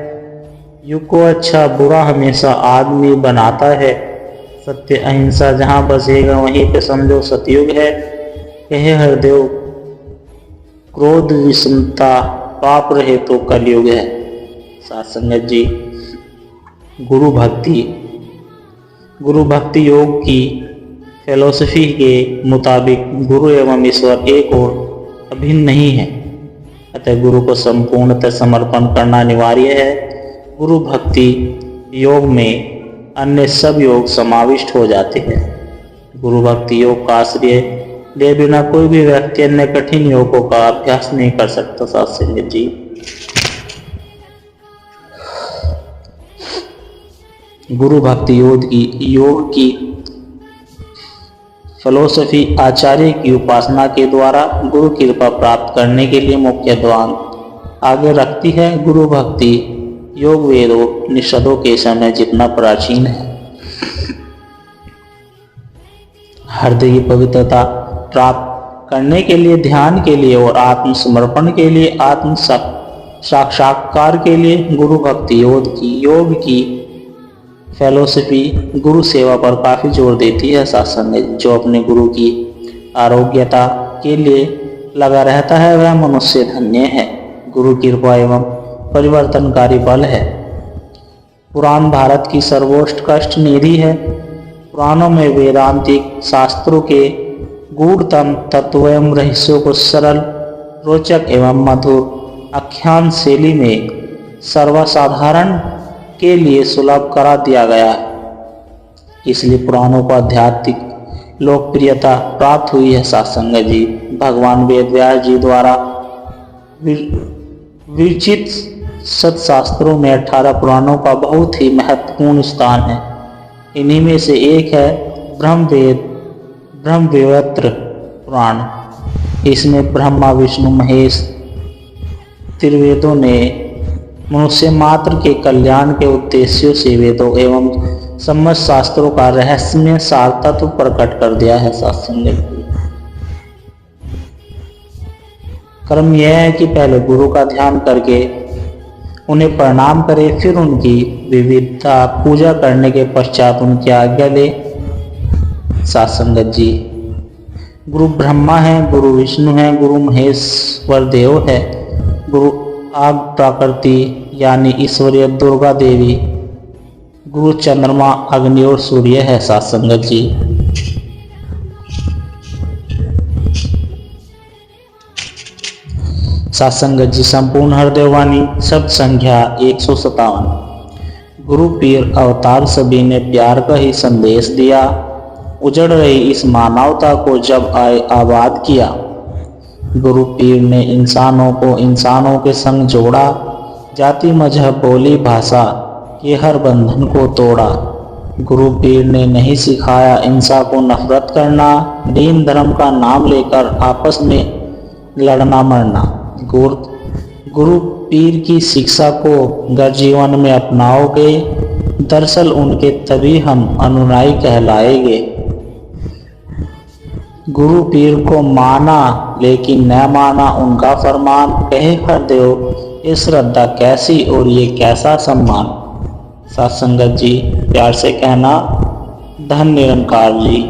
S5: युग को अच्छा बुरा हमेशा आदमी बनाता है। सत्य अहिंसा जहाँ बसेगा वहीं पे समझो सतयुग है। कहे हरदेव, क्रोध विषमता पाप रहे तो कलयुग है। साथ संगत जी, गुरु भक्ति योग की फिलॉसफी के मुताबिक गुरु एवं ईश्वर एक और अभिन्न नहीं है। अतः गुरु को संपूर्णतः समर्पण करना अनिवार्य है। गुरु भक्ति योग में अन्य सब योग समाविष्ट हो जाते हैं। गुरु भक्ति योग का आश्रय ले बिना कोई भी व्यक्ति अन्य कठिन योगों का अभ्यास नहीं कर सकता। साथ संगत जी, गुरु भक्ति योग की फिलोसफी आचार्य की उपासना के द्वारा गुरु कृपा प्राप्त करने के लिए मुख्य द्वार आगे रखती है। गुरु भक्ति योग वेदों निषदों के समय जितना प्राचीन है। हृदय की पवित्रता प्राप्त करने के लिए, ध्यान के लिए और आत्मसमर्पण के लिए, आत्म साक्षात्कार के लिए गुरु भक्ति योग की फिलोसफी गुरु सेवा पर काफी जोर देती है। सत्संग जो अपने गुरु की आरोग्यता के लिए लगा रहता है वह मनुष्य धन्य है। गुरु कृपा एवं परिवर्तनकारी बल है। पुराण भारत की सर्वोत्कृष्ट निधि है। पुराणों में वेदांतिक शास्त्रों के गूढ़तम तत्व एवं रहस्यों को सरल, रोचक एवं मधुर आख्यान शैली में सर्वसाधारण के लिए सुलभ करा दिया गया है। इसलिए पुराणों को आध्यात्मिक लोकप्रियता प्राप्त हुई है। सत्संग जी, भगवान वेद व्यास जी द्वारा विरचित सत्शास्त्रों में 18 पुराणों का बहुत ही महत्वपूर्ण स्थान है। इन्हीं में से एक है ब्रह्मवैवर्त पुराण। इसमें ब्रह्मा विष्णु महेश त्रिवेदों ने मनुष्य मात्र के कल्याण के उद्देश्यों से वेदों एवं समस्त शास्त्रों का रहस्यमय सार तत्व प्रकट कर दिया है। सत्संग कर्म यह है कि पहले गुरु का ध्यान करके उन्हें प्रणाम करें, फिर उनकी विविधता पूजा करने के पश्चात उनकी आज्ञा ले। सत्संगत जी, गुरु ब्रह्मा है, गुरु विष्णु है, गुरु महेश्वर देव है, गुरु आग प्रकृति यानी ईश्वरीय दुर्गा देवी, गुरु चंद्रमा अग्नि और सूर्य है। सत्संगत जी, सत्संगत जी, संपूर्ण हृदयवाणी शब्द संख्या 157। गुरु पीर अवतार सभी ने प्यार का ही संदेश दिया। उजड़ रही इस मानवता को जब आबाद किया, गुरु पीर ने इंसानों को इंसानों के संग जोड़ा, जाति मजहब बोली भाषा के हर बंधन को तोड़ा। गुरु पीर ने नहीं सिखाया इंसान को नफरत करना, दीन धर्म का नाम लेकर आपस में लड़ना मरना। गुरु पीर की शिक्षा को अगर जीवन में अपनाओगे, दरअसल उनके तभी हम अनुयायी कहलाएंगे। गुरु पीर को माना लेकिन न माना उनका फरमान, कहे हरदेव ये श्रद्धा कैसी और ये कैसा सम्मान। सत्संगत जी, प्यार से कहना धन निरंकार जी।